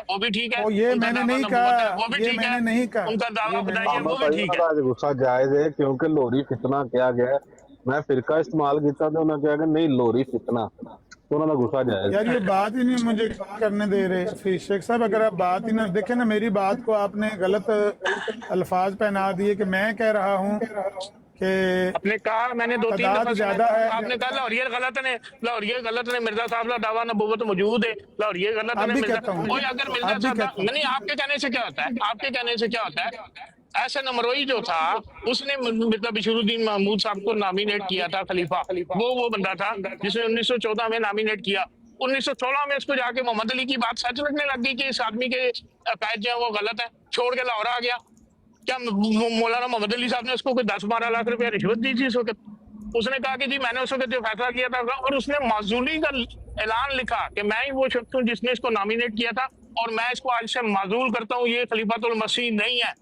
वो भी ठीक है, वो ये उनका मैंने दावा नहीं नबूवत है, वो कहा, भी ये ठीक है, मैंने नहीं कहा, उनका दावा ये मैंने बताइए, नहीं वो अहमद भी भाई ठीक ਉਹਨਾਂ है। ਦਾ ਅੱਜ ਗੁੱਸਾ ਜਾਇਜ਼ ਹੈ ਕਿਉਂਕਿ ਲੋਰੀ ਫਿਤਨਾ ਕਿਹਾ ਗਿਆ ਹੈ। ਮੈਂ ਫਿਰਕਾ ਇਸਤੇਮਾਲ ਕੀਤਾ ਤੇ ਉਹਨਾਂ ਕਿਹਾ ਕਿ ਨਹੀਂ ਲੋਰੀ ਫਿਤਨਾ, तो ਉਹਨਾਂ ਦਾ ਗੁੱਸਾ ਜਾਇਜ਼ यार ये बात ही नहीं मुझे करने दे रहे। फिर शेख साहब अगर आप बात ही ना देखें ना, मेरी बात को आपने गलत अल्फाज पहना दिए कि मैं कह रहा हूँ कि आपने कहा, मैंने 2-3 तादाद दफा सुना, ज्यादा है। आपने कहा लाहौरियत गलत ने, लाहौरियत गलत ने, मिर्जा साहब का दावा नबूवत मौजूद है, लाहौरियत गलत अब ने, भी मिर्जा कहता हूँ, कोई अगर मिर्जा अब भी साहब कहता हूँ। नहीं, आपके कहने से क्या होता है, आपके कहने से क्या होता है? ऐसे नमरोई जो था, उसने मिर्जा बशीरुद्दीन महमूद साहब को नॉमिनेट किया था खलीफा, वो बंदा था जिसने 1914 में नॉमिनेट किया। 1916 में इसको जाके मोहम्मद अली की बात सच लगने लग गई कि इस आदमी के अकायद जो है वो गलत है, छोड़ के लाहौर आ गया। क्या मौलाना मोहम्मद अली साहब ने उसको कोई 10-12 लाख रुपया रिश्वत दी थी इस वक्त? उसने कहा कि जी मैंने उस वक्त जो फैसला किया था, और उसने माजूली का ऐलान लिखा कि मैं ही वो शख्स हूँ जिसने इसको नॉमिनेट किया था और मैं इसको आज से माजूल करता हूँ, ये खलीफातुल मसीह नहीं है।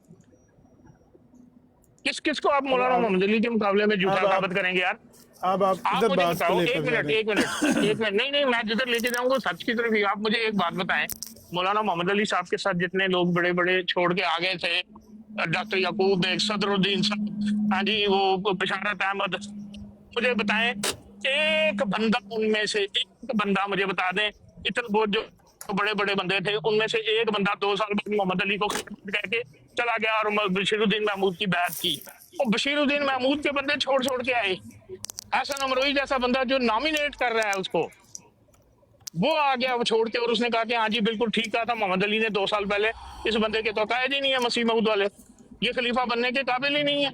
किस किस को आप मौलाना मोहम्मद अली के मुकाबले में झूठा अब आप साबित करेंगे यार? अब आप आप इधर मुझे बात को बताओ, लेकर एक जा मिनट रहे एक मिनट एक मिनट, नहीं नहीं, मैं जिधर लेके जाऊंगा सच की तरफ ही। आप मुझे एक बात बताएं, मौलाना मोहम्मद अली साहब के साथ जितने लोग बड़े बड़े छोड़ के आ गए थे, डॉक्टर याकूब बेग, सदरुद्दीन साहब, हाँ जी, वो बशारत अहमद, मुझे बताएं एक बंदा उनमें से, एक बंदा मुझे बता दें, इतने बहुत जो बड़े बड़े बंदे थे उनमें से एक बंदा 2 साल बाद मोहम्मद अली को कह के चला गया और बशीरुद्दीन महमूद की बैत की। और बशीरुद्दीन महमूद के बंदे छोड़ छोड़ के आए। हसन अमरोही जैसा बंदा जो नॉमिनेट कर रहा है उसको, वो आ गया वो छोड़ के, और उसने कहा कि हाँ जी बिल्कुल ठीक कहा था मोहम्मद अली ने 2 साल पहले, इस बंदे के तो कायद ही नहीं है मसीह मऊद वाले, ये खलीफा बनने के काबिल ही नहीं है,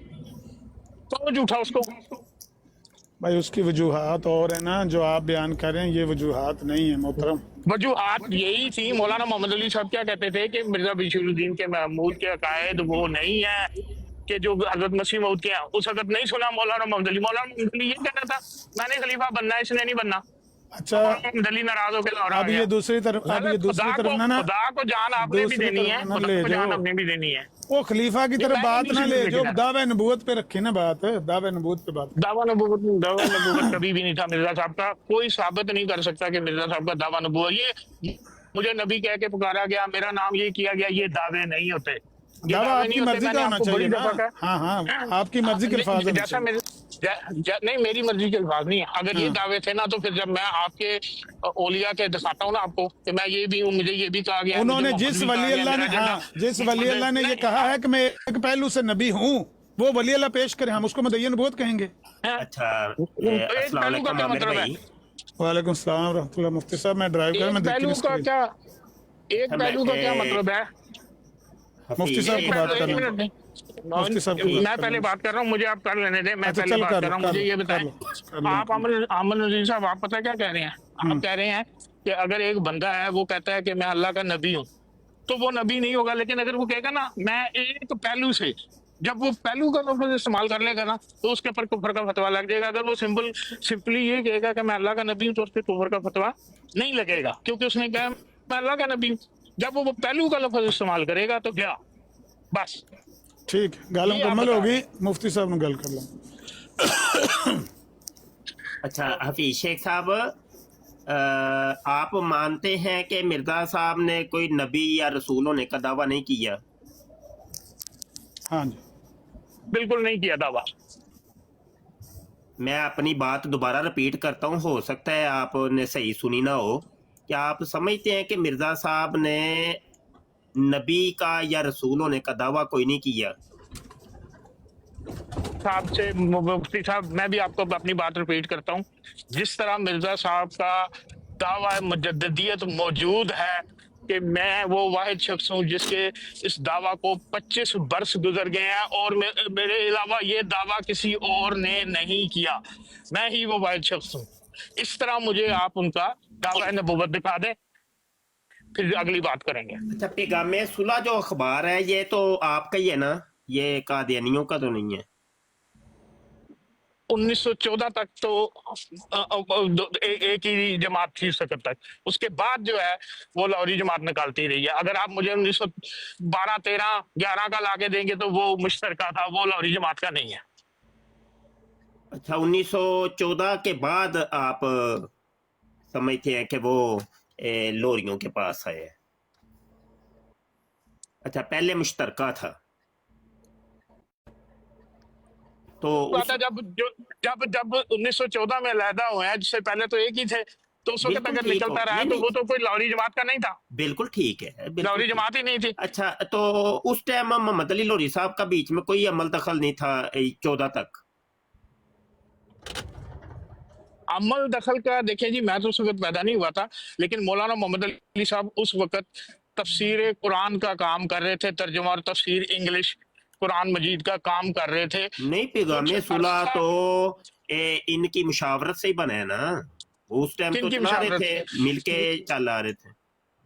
तो झूठा उसको। भाई। उसकी वजूहात और है ना, जो आप बयान कर रहे हैं ये वजूहात नहीं है मोहतरम। वजूहात यही थी। मौलाना मोहम्मद अली साहब क्या कहते थे कि मिर्जा बशीरुद्दीन के महमूद के अकायद वो नहीं है कि जो हजरत मसीह मऊद के हैं। उस वक्त नहीं सुना मौलाना मोहम्मद अली। मौलाना मोहम्मद अली ये कहना था मैंने खलीफा बनना है, इसने नहीं बनना। अच्छा, मोहम्मद अली नाराज होकर लाहौर आ अब गया। ये दूसरी तरफ, अब ये दूसरी तरफ ना खुदा को जान आपने भी दूसरी देनी है, तरफ ना खुदा ले को जान जाओ। आपने भी देनी है। वो खलीफा की नहीं, तरफ मैं बात नहीं ना किसी ले को जो लेके दावा नबूवत पे रखी ना बात, दावा नबूवत पे बात। दावा नबूवत कभी भी नहीं था मिर्जा साहब का। कोई साबित नहीं कर सकता कि मिर्जा साहब का दावा नबूवत, ये मुझे नबी कह के पुकारा गया, मेरा नाम ये किया गया, ये दावे नहीं होते, ये दावा दावे आपकी नहीं होते। मर्जी मैंने का होना आपको बड़ी चाहिए ना। दफा कहा, हाँ हाँ, आपकी मर्जी के अल्फाज होने जैसा चाहिए। मेरे नहीं, मेरी मर्जी के अल्फाज नहीं है। अगर ये हाँ। दावे थे ना, तो फिर जब मैं आपके ओलिया के दिखाता हूँ ना आपको कि मैं ये भी हूँ, मुझे ये भी कहा गया है, मुझे उन्होंने मोहम्मद जिस भी कहा वली गया, अल्लाह मेरा ने, झंडा हाँ, जिस वली अल्लाह ने ये कहा है कि मैं एक पहलू से नबी हूँ, वो वली अल्लाह पेश करे, हम उसको मदय्यन नबूवत कहेंगे। अच्छा एक अस्सलाम पहलू का वालेकुम क्या आमिर मतलब है? भाई। वालेकुम सलाम रहमतुल्लाह। मुफ्ती साहब मैं ड्राइव कर, मैं एक देखती पहलू हूँ का स्क्रीन। क्या, एक अच्छा, पहलू का क्या मतलब है? मुफ्ती साहब एक को बात पहलू, एक करना, मिनट नहीं, मुफ्ती साहब को बात मैं पहले करना। बात कर रहा हूँ, मुझे आप कर लेने दें, मैं अच्छा पहले चलो, बात कर कर लो रहा हूँ। कर मुझे लो ये कर बताएं, लो कर लो। आप अमन नजीर साहब, आप पता क्या कह रहे हैं? आप कह रहे हैं कि अगर एक बंदा है वो कहता है कि मैं अल्लाह का नबी हूँ, तो वो नबी नहीं होगा। लेकिन अगर वो कहेगा ना मैं एक पहलू से, जब वो पहलू का लफ्ज़ इस्तेमाल कर लेगा ना, तो उसके ऊपर कुफर का फतवा लग जाएगा। अगर वो सिंपली ये कहेगा कि मैं अल्लाह का नबी हूँ, तो उसके कुफर का फतवा नहीं लगेगा, क्योंकि उसने कहा मैं अल्लाह का नबी हूँ। जब वो पहलू का लफ्ज़ इस्तेमाल करेगा तो क्या, बस ठीक, गल ये आप मुकम्मल बता हो रहे गई। मुफ्ती साहब ने गल कर लो। अच्छा हफीज शेख साहब, आप मानते हैं कि मिर्जा साहब ने कोई नबी या रसूल होने का दावा नहीं किया? हाँ जी, बिल्कुल नहीं किया दावा। मैं अपनी बात दोबारा रिपीट करता हूँ, हो सकता है आपने सही सुनी ना हो। क्या आप समझते हैं कि मिर्जा साहब ने नबी का या रसूल होने का दावा कोई नहीं किया? साहब से मुफ्ती साहब, मैं भी आपको अपनी बात रिपीट करता हूँ। जिस तरह मिर्जा साहब का दावा मुजद्दियत मौजूद है कि मैं वो वाहिद शख्स हूँ जिसके इस दावा को 25 बरस गुजर गए हैं और मेरे अलावा ये दावा किसी और ने नहीं किया, मैं ही वो वाहिद शख्स हूँ। इस तरह मुझे आप उनका दावा नबूवत दिखा दें, फिर अगली बात करेंगे। अच्छा, पैगाम सुलह जो अखबार है ये तो आपका ही है ना, ये कादियानियों का तो नहीं है? 1914 तक तो एक ही जमात थी उस वक्त तक। उसके बाद जो है वो लाहौरी जमात निकालती रही है। अगर आप मुझे 1912, 13, 11 का लाके देंगे तो वो मुश्तरका था, वो लाहौरी जमात का नहीं है। अच्छा, 1914 के बाद आप समझते हैं कि वो लोरियों के पास है? अच्छा, पहले मुश्तरका था तो हुआ था जब जो जब जब 1914 में अलहदा हुए हैं, जिससे पहले तो एक ही थे, तो उस वक्त बिल्कुल अगर ठीक हो, निकलता रहा नहीं तो नहीं, वो तो कोई लाहौरी जमात का नहीं था, बिल्कुल ठीक है, बिल्कुल लाहौरी ठीक। जमात ही नहीं थी। अच्छा, तो उस टाइम मोहम्मद अली लोरी साहब का बीच में कोई अमल दखल नहीं था 14 तक? अमल दखल का देखिए जी, मैं तो उस वक्त पैदा नहीं हुआ था, लेकिन मौलाना मोहम्मद अली साहब उस वक्त तफसीर कुरान का काम कर रहे थे, तर्जुमा और तफसीर इंग्लिश कुरान मजीद का काम कर रहे थे। नहीं, कुछ पैगामे सुलह अरसा तो इनकी मुशावरत से ही बना है ना, वो उस टाइम तो किनकी चला रहे मुशावरत? थे, मिलके चल आ रहे थे।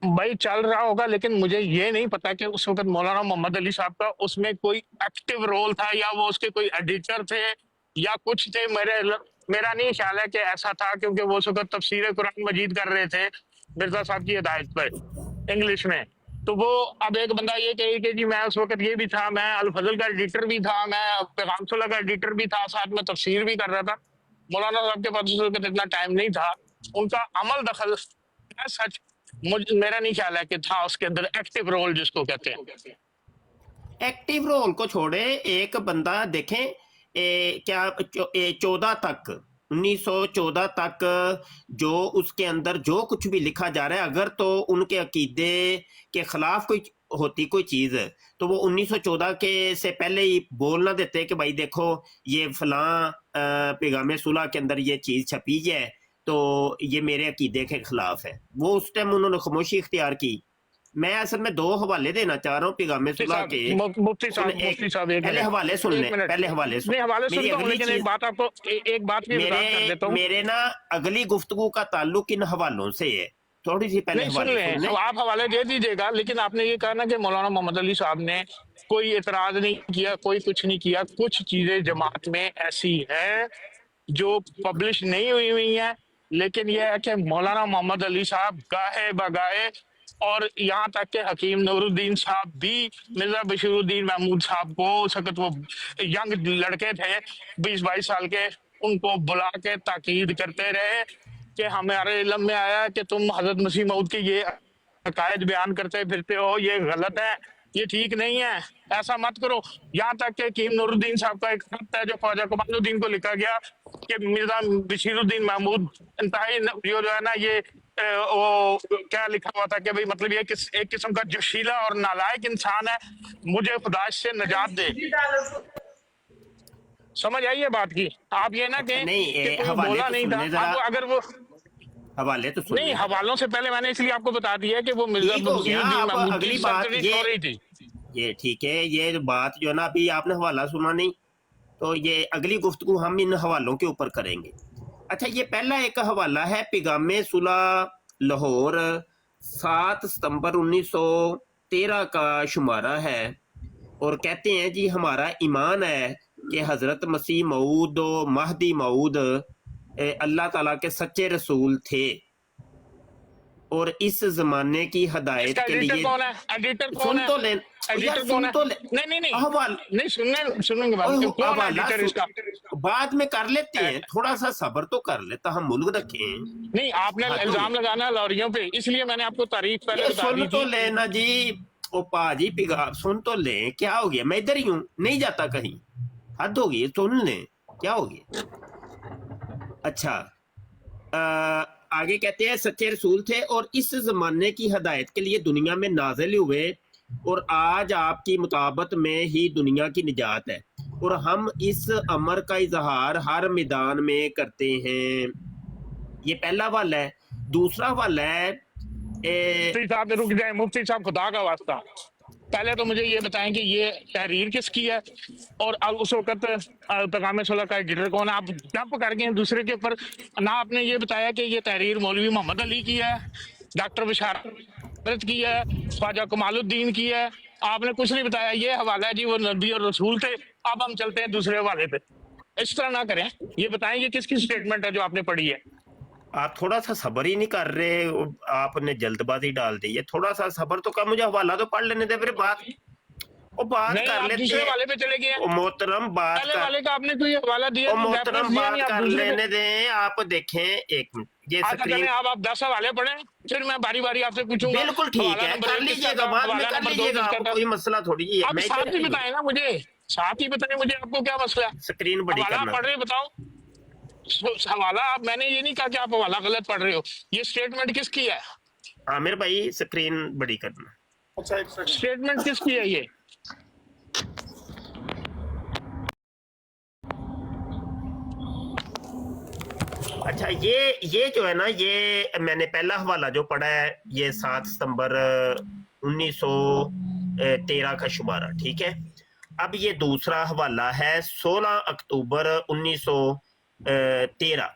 भाई चल रहा होगा, लेकिन मुझे ये नहीं पता कि उस वक्त मौलाना मोहम्मद अली साहब का उसमें कोई एक्टिव रोल था, या वो उसके कोई एडिटर थे या कुछ थे। मेरा नहीं ख्याल है कि ऐसा था, क्योंकि वो उस वक्त तफसीर कुरान मजीद कर रहे थे मिर्जा साहब की हिदायत पर इंग्लिश में। तो वो अब एक बंदा ये कहे कि जी मैं उस वक्त ये भी था, मैं अल फजल का एडिटर भी था, मैं पैगाम सुलह का एडिटर भी था, साथ में तफसीर भी कर रहा था। मौलाना साहब के पास उस वक्त इतना टाइम नहीं था। उनका अमल दखल सच मेरा नहीं ख्याल है कि था उसके अंदर एक्टिव रोल जिसको कहते हैं। एक्टिव रोल को छोड़े, एक बंदा देखें, क्या 14 तक 1914 तक जो उसके अंदर जो कुछ भी लिखा जा रहा है, अगर तो उनके अकीदे के खिलाफ कोई होती कोई चीज, तो वो 1914 के से पहले ही बोल ना देते कि भाई देखो ये फलां पैगाम सुलह के अंदर ये चीज छपी है तो ये मेरे अकीदे के खिलाफ है। वो उस टाइम उन्होंने खामोशी इख्तियार की। मैं असल में 2 हवाले देना चाह रहा हूँ पैगाम सुलह के। मुफ्ती साहब एक पहले हवाले सुन लें, पहले हवाले सुन। नहीं, हवाले मेरी सुनता हूं, अगली लेकिन चीज, एक बात आपको एक बात भी बता कर देता हूं। मेरे ना अगली गुफ्तगू का ताल्लुक इन हवालों से है, थोड़ी सी पहले नहीं, सुन हवाले लें, सुन लें। तो आप हवाले दे दीजिएगा, लेकिन आपने ये कहा ना कि मौलाना मोहम्मद अली साहब ने कोई एतराज नहीं किया, कोई कुछ नहीं किया। कुछ चीजें जमात में ऐसी हैं जो पब्लिश नहीं हुई हैं, लेकिन यह है कि मौलाना मोहम्मद अली साहब गाहे बगाए, और यहाँ तक के हकीम नूरुद्दीन साहब भी मिर्जा बशीरुद्दीन महमूद साहब को, उस वक्त वो यंग लड़के थे 20-22 साल के, उनको बुला के ताकीद करते रहे कि हमारे इल्म में आया कि तुम हजरत मसीह मऊद के ये अकायद बयान करते फिरते हो, ये गलत है, ये ठीक नहीं है, ऐसा मत करो। यहाँ तक कि हकीम नूरुद्दीन साहब का एक खत है जो ख्वाजा कमालुद्दीन को लिखा गया कि मिर्जा बशीरुद्दीन महमूद इंतहाई जो है ना, ये वो क्या लिखा हुआ था कि भाई मतलब ये एक किस्म का जोशीला और नालायक इंसान है, मुझे खुदा से निजात दे। समझ आई है बात की? आप ये ना कहें नहीं, कि कोई हवाले बोला तो नहीं सुनने था। जरा, अब अगर वो हवाले तो सुन नहीं, लें। हवालों से पहले मैंने इसलिए आपको बता दिया है कि वो मिर्जा ठीक हो गया। बशीरुद्दीन अब महमूद अगली की बात सरजरी हो रही थी। ये ठीक है, ये बात जो है ना, अभी आपने हवाला सुना नहीं, तो ये अगली गुफ्तगू हम इन हवालों के ऊपर करेंगे। अच्छा, ये पहला एक हवाला है पैगाम सुलह लाहौर 7 सितंबर 1913 का शुमारा है, और कहते हैं जी हमारा ईमान है कि हजरत मसीह मऊद और महदी मऊद अल्लाह ताला के सच्चे रसूल थे, और इस जमाने की हदायत इसका के एडिटर लिए कौन है? एडिटर कौन सुन है? तो ले, एडिटर यार कौन सुन है? तो ले, नहीं, हवाल नहीं, सुनने के बाद कौन है हवाला एडिटर इसका? बाद में कर लेते हैं, थोड़ा सा सब्र तो कर लेता, हम मुल्क रखें। नहीं, आपने हाँ, तो इल्जाम लगाना है लॉरियों पे, इसलिए मैंने आपको तारीख पहले ये बता सुन दी तो थी। लेना जी, ओ पाजी पिगा, सुन तो ले, क्या हो गया, मैं इधर ही हूँ, नहीं जाता कहीं, हद होगी, सुन ले, क्या हो गया। अच्छा, आगे कहते हैं सच्चे रसूल थे और इस जमाने की हदायत के लिए दुनिया में नाजिल हुए, और आज आपकी मुताबत में ही दुनिया की निजात है, और हम इस अमर का इजहार हर मैदान में करते हैं। ये पहला वाला है। दूसरा वाला है मुफ्ती साहब रुक जाए, मुफ्ती साहब खुदा का वास्ता, पहले तो मुझे ये बताएं कि ये तहरीर किसकी है, और अब उस वक्त पैगाम सुलह का एडिटर कौन है? आप जंप कर गए दूसरे के ऊपर। ना आपने ये बताया कि ये तहरीर मौलवी मोहम्मद अली की है, डॉक्टर बशारत की है, ख्वाजा कमालुद्दीन की है, आपने कुछ नहीं बताया। ये हवाला है जी वो नबी और रसूल थे। अब हम चलते हैं दूसरे हवाले पे। इस तरह ना करें, ये बताएं ये किसकी स्टेटमेंट है जो आपने पढ़ी है? आप थोड़ा सा सब्र ही नहीं कर रहे, आपने जल्दबाजी डाल दी है, थोड़ा सा सब्र तो कर, मुझे हवाला तो पढ़ लेने दे, फिर बात बात नहीं, कर आप लेते दूसरे हैं। वाले पे चले गए हैं। मोहतरम बात पहले कर, वाले का आपने कोई हवाला दिया, मोहतरम रेफरेंस दिया बात नहीं, आप कर दूसरे पे। लेने दें, आप देखें एक मिनट, ये अच्छा स्क्रीन चलें, अब आप 10 हवाले पढ़ें, फिर मैं बारी बारी आपसे पूछूंगा। बिल्कुल ठीक हवाला है, नंबर कर 1 किसका लीजिएगा, था, बाद में हवाला कर नंबर 2 लीजिएगा, किसका आपको था? कोई मसला थोड़ी है। अब मैं साथ ही इधर बताएं ना मुझे, साथ ही बताएं मुझे, आपको क्या मसला है? स्क्रीन बड़ी हवाला आप करना। पढ़ रहे बताओ, हवाला आप, मैंने ये नहीं कहा कि आप हवाला गलत पढ़ रहे हो, ये स्टेटमेंट किसकी है? आमिर भाई स्क्रीन बड़ी करना। स्टेटमेंट किसकी है ये? अच्छा ये जो है ना, ये मैंने पहला हवाला जो पढ़ा है ये 7 सितंबर 1913 का शुमारा, ठीक है। अब ये दूसरा हवाला है 16 अक्टूबर 1913।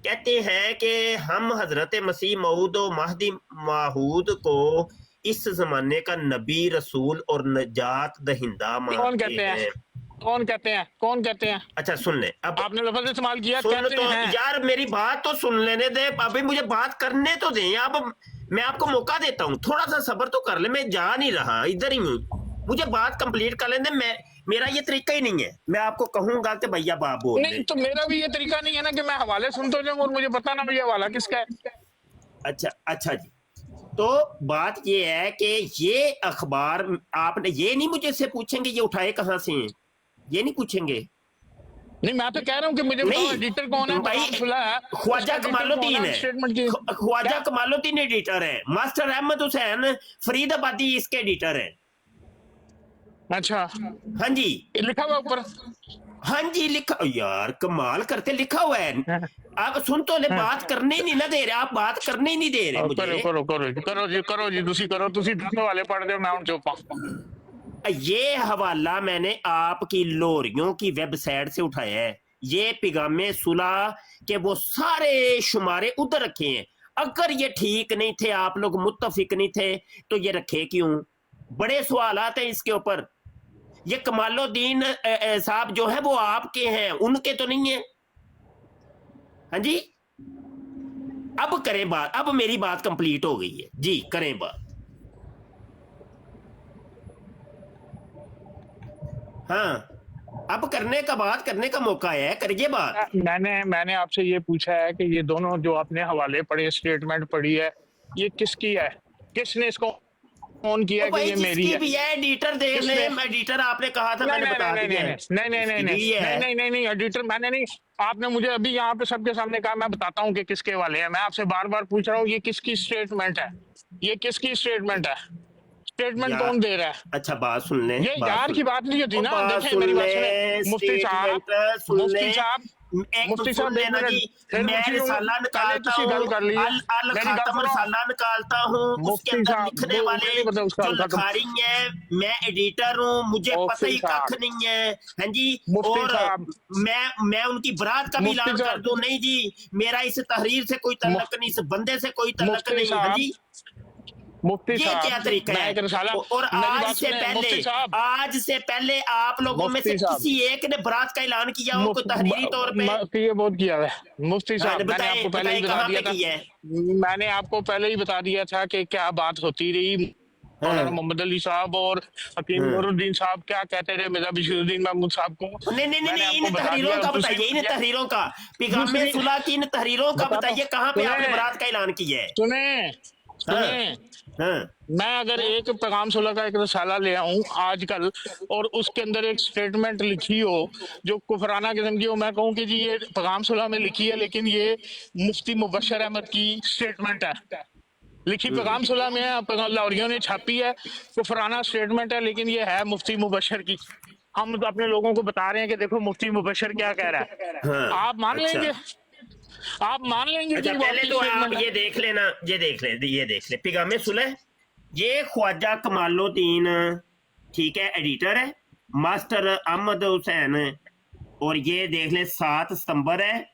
कहते हैं कि हम हजरत मसीह मऊद और महदी माहूद को इस जमाने का नबी, रसूल और नजात दहिंदा कौन मानते कहते हैं? हैं। कौन कहते हैं? कौन कहते हैं? अच्छा सुन ले, अब आपने लफ्ज इस्तेमाल किया, सुन कहते तो हैं। यार, मेरी बात तो सुन लेने दे, अभी मुझे बात करने तो दे। अब मैं आपको मौका देता हूँ, थोड़ा सा सब्र तो कर ले, मैं जा नहीं रहा, इधर ही हूँ, मुझे बात कंप्लीट कर लेने। मैं, मेरा ये तरीका ही नहीं है, मैं आपको कहूंगा कि भैया बाप बोल नहीं दे। तो मेरा भी ये तरीका नहीं है ना कि मैं हवाले सुनता जाऊं और मुझे पता ना भी हवाला किसका है। अच्छा जी, तो बात ये है कि ये अखबार आपने, ये नहीं मुझे से पूछेंगे ये उठाए कहाँ से हैं, ये नहीं पूछेंगे। नहीं मैं तो कह रहा हूँ कि मुझे बताओ एडिटर कौन है, भाई, पैगाम खुला है, ख्वाजा कमालुद्दीन है, स्टेटमेंट की। ख्वाजा कमालुद्दीन एडिटर है, मास्टर अहमद हुसैन फरीदाबादी इसके एडिटर है। अच्छा हाँ जी, ये लिखा हुआ ऊपर। हाँ जी लिखा, यार कमाल करते, लिखा हुआ है। आप सुन तो ले, बात करने ही नहीं ना दे रहे, आप बात करने ही नहीं दे रहे करो मुझे। करो करो करो जी, करो जी, तुसी करो, तुसी 10 हवाले पढ़ दो, मैं उन चुप। ये हवाला मैंने आपकी लोरियों की वेबसाइट से उठाया है। ये पैगामे सुलह के वो सारे शुमारे उधर रखे हैं। अगर ये ठीक नहीं थे, आप लोग मुत्तफिक नहीं थे, तो ये रखे क्यों? बड़े सवाल आते हैं इसके ऊपर। ये कमालुद्दीन साहब जो है वो आपके हैं, उनके तो नहीं है। हाँ जी, अब करें बात, अब मेरी बात कंप्लीट हो गई है जी, करें बात। हाँ, अब करने का, बात करने का मौका है, करिए बात। मैंने आपसे ये पूछा है कि ये दोनों जो आपने हवाले पढ़े, स्टेटमेंट पढ़ी है, ये किसकी है? किसने इसको ऑन किया कि ये मेरी है? भी है, एडिटर देख ले, एडिटर आपने कहा था, मैंने बता दिया है। नहीं एडिटर मैंने नहीं, आपने मुझे अभी यहाँ पे सबके सामने कहा, मैं बताता हूँ कि किसके वाले हैं। मैं आपसे बार बार पूछ रहा हूँ ये किसकी स्टेटमेंट है, ये किसकी स्टेटमेंट है? स्टेटमेंट कौन दे रहा है? अच्छा बात सुन ले, ये यार की बात नहीं होती ना। देखें मेरी बात सुने, मुफ्ती साहब, मुफ्ती साहब, मुफ्ती साहब, मैं रिसाला निकालता हूँ, अल खातम रिसाला निकालता हूँ, उसके अंदर लिखने वाले जो लिखारी हैं, मैं एडिटर हूँ, मुझे पता ही कख नहीं है। हाँ जी, और मैं उनकी बरात का भी ऐलान कर दूं, नहीं जी मेरा इस तहरीर से कोई तल्लक नहीं, इस बंदे से कोई तल्लक नहीं। हाँ जी, मुफ्ती ये क्या तरीका है? और आज से पहले आप लोगों में से किसी एक ने बरात का ऐलान किया हो कोई तहरीरी तौर पे? ये बहुत किया है मुफ्ती साहब, मैंने आपको पहले ही बता दिया था, मैंने आपको पहले ही बता दिया था कि क्या बात होती रही। मोहम्मद अली साहब और हकीम नूरुद्दीन साहब क्या कहते रहे मिर्जा बशीरुद्दीन महमूद साहब को। नहीं, इन तहरीरों का बताइए, इन तहरीरों का, पैगामे सुलह की इन तहरीरों का बताइए, कहाँ पे आपने बरात का ऐलान किया है? सुने, मैं अगर एक पैगाम सुलह का एक रसाला ले आऊं आजकल और उसके अंदर एक स्टेटमेंट लिखी हो जो कुफराना किस्म की हो, मैं कहूं कि जी ये पैगाम सुलह में लिखी है लेकिन ये मुफ्ती मुबशर अहमद की स्टेटमेंट है, लिखी पैगाम सुलह में है, लाहौरियों ने छापी है, कुफराना स्टेटमेंट है लेकिन ये है मुफ्ती मुबशर की। हम तो अपने लोगों को बता रहे हैं कि देखो मुफ्ती मुबशर क्या कह रहा है। आप मान लेंगे? आप मान लेंगे? अच्छा, पहले तो आप ये देख लेना, ये देख ले पैगामे सुलह, ये ख्वाजा कमालुद्दीन, ठीक है, एडिटर है, मास्टर अहमद हुसैन, और ये देख ले 7 सितंबर है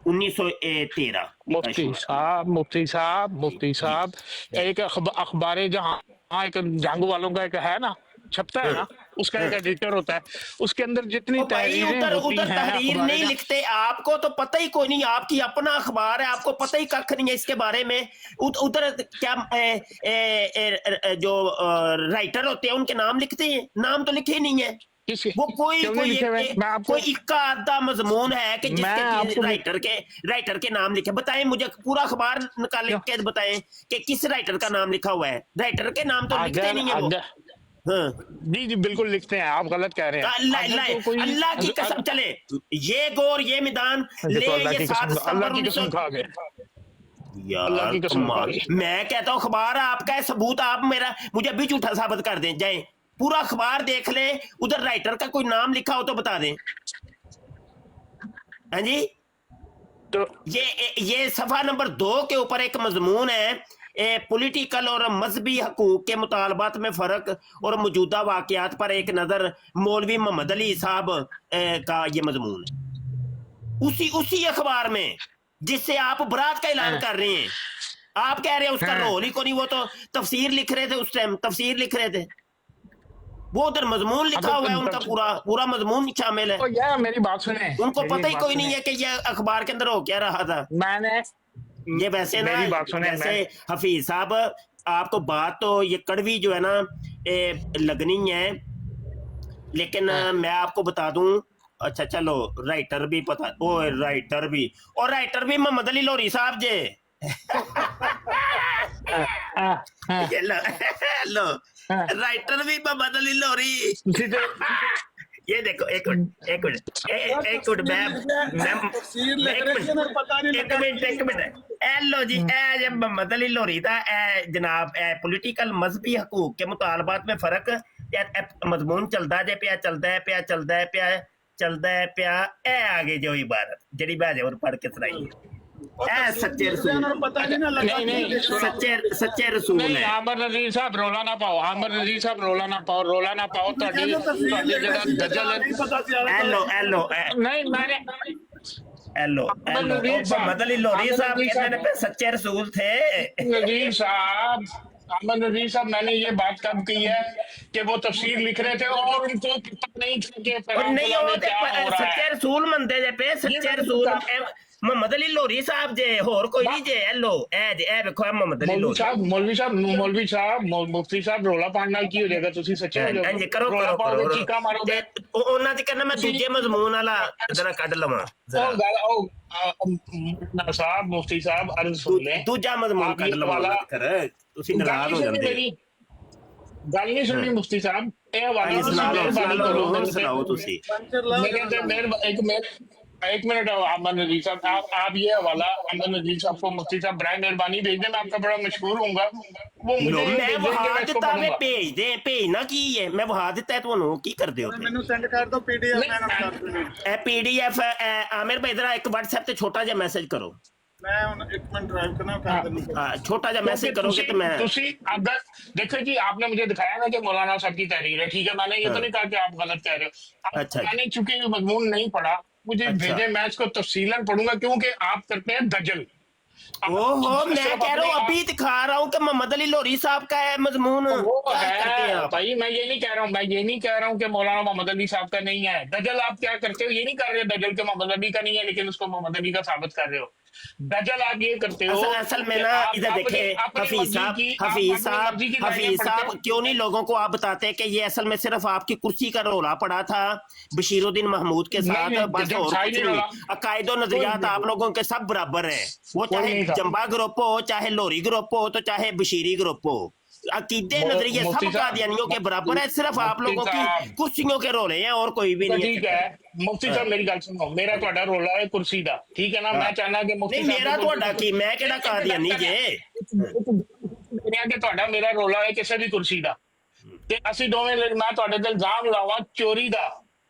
1913। मुफ्ती साहब एक अखबार जहाँ एक जंग वालों का एक है ना, छपता है ना, उसका एक एडिटर होता है, उसके अंदर जितनी तहरीरें होती हैं, तहरीर नहीं लिखते, आपको तो पता ही कोई नहीं, आपकी अपना अखबार है, आपको पता ही कख नहीं है इसके बारे में। उधर क्या जो राइटर होते हैं उनके नाम लिखते हैं? नाम तो लिखे ही नहीं है। किस वो कोई क्यों नहीं कोई लिखे हुए? मैं आपको कोई इक्का आधा मजमून है कि मैं आपको जिसके राइटर के नाम लिखे, बताएं मुझे पूरा अखबार निकाल के बताएं कि किस राइटर का नाम लिखा हुआ है। राइटर के नाम तो लिखते अगर नहीं है वो। अगर हाँ। जी जी बिल्कुल लिखते हैं, आप गलत कह रहे हैं। अल्लाह की कसम, चले ये गोर ये मैदान ले, ये 7 अल्लाह सितंबर की कसम खा गए, अल्लाह यार की कसम खा कमाल। गए। मैं कहता हूँ अखबार आपका है, सबूत आप मेरा मुझे भी झूठा साबित कर दें। जाए पूरा अखबार देख ले, उधर राइटर का कोई नाम लिखा हो तो बता दें। हाँ जी, तो ये सफा नंबर 2 के ऊपर एक मजमून है, पॉलिटिकल और मजहबी हकूक के मुतालबात में फर्क और मौजूदा वाकयात पर एक नजर, मौलवी मोहम्मद अली साहब का ये मजमून है उसी अखबार में जिससे आप बरात का ऐलान कर रहे हैं। आप कह रहे हैं उसका रोल ही को नहीं, वो तो तफसीर लिख रहे थे, उस टाइम तफसीर लिख रहे थे, वो उधर मजमून लिखा हुआ है उनका, पूरा मजमून शामिल है। यार मेरी बात सुने, उनको पता ही कोई नहीं है कि ये अखबार के अंदर हो क्या रहा था। मैंने ये वैसे ना, मेरी बात सुने, वैसे हफीज साहब आपको बात तो ये कड़वी जो है ना लगनी है, लेकिन मैं आपको बता दूं। अच्छा चलो, राइटर भी पता, ओ राइटर भी मोहम्मद अली लोरी साहब जे। ये लो राइटर भी मोहम्मद अली लोरी। ये देखो, एक मिनट लो जी, जब मोहम्मद अली लोरी था जनाब, पॉलिटिकल मजहबी हकूक के मुतालबात में फर्क मजमून चलता जे पिया ए आगे जो इबारत जड़ी बाजे और पढ़ के सुनाई है, सच्चे रसूल, नहीं सच्चे रसूल है। आमर नजीर साहब रोला ना पाओ, आमर नजीर साहब रोला ना पाओ एलो नहीं मैंने मोहम्मद अली लोरी साहब कहते हैं सच्चे रसूल थे। नजीर साहब, अहमद नजीर साहब, मैंने ये बात कब की है कि वो तफसीर लिख रहे थे और उनको पता नहीं था कि नहीं वो सच्चे रसूल मनते जे पे, सच्चे रसूल मोहम्मद अली लोरी साहब जे, होर कोई नहीं जे। हेलो ए देखो मोहम्मद अली लोरी मौलवी साहब मुफ्ती साहब रोला पाण नाल की हो जाएगा, तुसी सच्चे हो जाओगे। हां करो चीका मारोगे ਉਹਨਾਂ ਦੀ ਕਹਿੰਦਾ ਮੈਂ ਦੂਜੇ ਮਜ਼ਮੂਨ ਵਾਲਾ ਜਰਾ ਕੱਢ ਲਵਾਂ साहब मुफ्ती साहब अर्ज सुन ले, ਦੂਜਾ ਮਜ਼ਮੂਨ ਕੱਢ ਲਵਾਂ ਕਰ, ਤੁਸੀਂ ਨਾਰਾਜ਼ ਹੋ ਜਾਂਦੇ। ਗੱਲ ਨਹੀਂ ਸੁਣਨੀ ਮੁਫਤੀ ਸਾਹਿਬ, ਇਹ ਹਵਾਲਾ ਸੁਣਾਓ ਤੁਸੀਂ। एक मिनट अहमद नजीर साहब, आप ये हवाला अहमद नजीर साहब को मुफ्ती साहब बराए मेहरबानी भेज दें, मैं आपका बड़ा मशहूर हूँगा। वो मुझे मैं वहा ਦਿੱਤਾ ਵੇ ਭੇਜ ਦੇ, ਭੇਜਣਾ ਕੀ ਹੈ, ਮੈਂ ਵਹਾ ਦਿੱਤਾ ਤੁਹਾਨੂੰ, ਕੀ ਕਰਦੇ ਹੋ ਮੈਨੂੰ ਸੈਂਡ ਕਰ ਦਿਓ ਪੀਡੀਐਫ, ਮੈਂ ਕਰ ਦੂੰਗਾ ਇਹ ਪੀਡੀਐਫ। ਆਮਿਰ ਭਾਈ ਜਰਾ ਇੱਕ WhatsApp ਤੇ ਛੋਟਾ ਜਿਹਾ ਮੈਸੇਜ ਕਰੋ। मैं ਹੁਣ 1 मिनट ड्राइव करना, कर देना। हाँ छोटा जा मैसेज करोगे तो मैं अगर देखो जी, आपने मुझे दिखाया ना कि मौलाना साहब की तहरीर है, ठीक है, मैंने ये तो नहीं कहा कि आप गलत कह रहे हो। अच्छा, मैंने चूंकि मजमून नहीं पढ़ा, मुझे भेजे, मैं इसको तफसीलन पढ़ूंगा, क्योंकि आप करते हैं दजल। ओहो, मैं कह रहा हूँ अभी दिखा रहा हूँ कि मोहम्मद अली लोरी साहब का है मजमून। वो है भाई, मैं ये नहीं कह रहा हूँ कि मौलाना मोहम्मद अली साहब का नहीं है। दजल आप क्या करते हो, ये नहीं कर रहे दजल के मोहम्मद अली का नहीं है, लेकिन उसको मोहम्मद अली का साबित कर रहे हो। दजल आप ये करते हो। असल में ना इधर देखे हफीज साहब क्यों नहीं लोगों को आप बताते कि ये असल में सिर्फ आपकी कुर्सी का रोला पड़ा था बशीरुद्दीन महमूद के साथ, बस और कुछ नहीं। अकायद और नजरियात आप लोगों के सब बराबर है, वो चाहे जंबा ग्रुप हो, चाहे लोरी ग्रुप हो, तो चाहे बशीरी ग्रुप हो, अकीदे नजरिए सब कादियानियों के बराबर है, सिर्फ आप लोगों की कुर्सियों के रोले हैं और कोई भी नहीं है। ठीक है मुफ्ती साहब, मेरी गल सुनो, मेरा ਤੁਹਾਡਾ रोला है कुर्सी दा, ठीक है ना। मैं चाहना कि मुफ्ती नहीं मेरा ਤੁਹਾਡਾ ਕੀ, मैं ਕਿਹੜਾ ਕਾदियानी ਜੇ। मेरा कि ਤੁਹਾਡਾ मेरा रोला है ਕਿਸੇ ਵੀ ਕੁਰਸੀ ਦਾ, ਤੇ ਅਸੀਂ ਦੋਵੇਂ ਮੈਂ ਤੁਹਾਡੇ ਤੇ ਇਲਜ਼ਾਮ ਲਾਵਾਂ ਚੋਰੀ ਦਾ,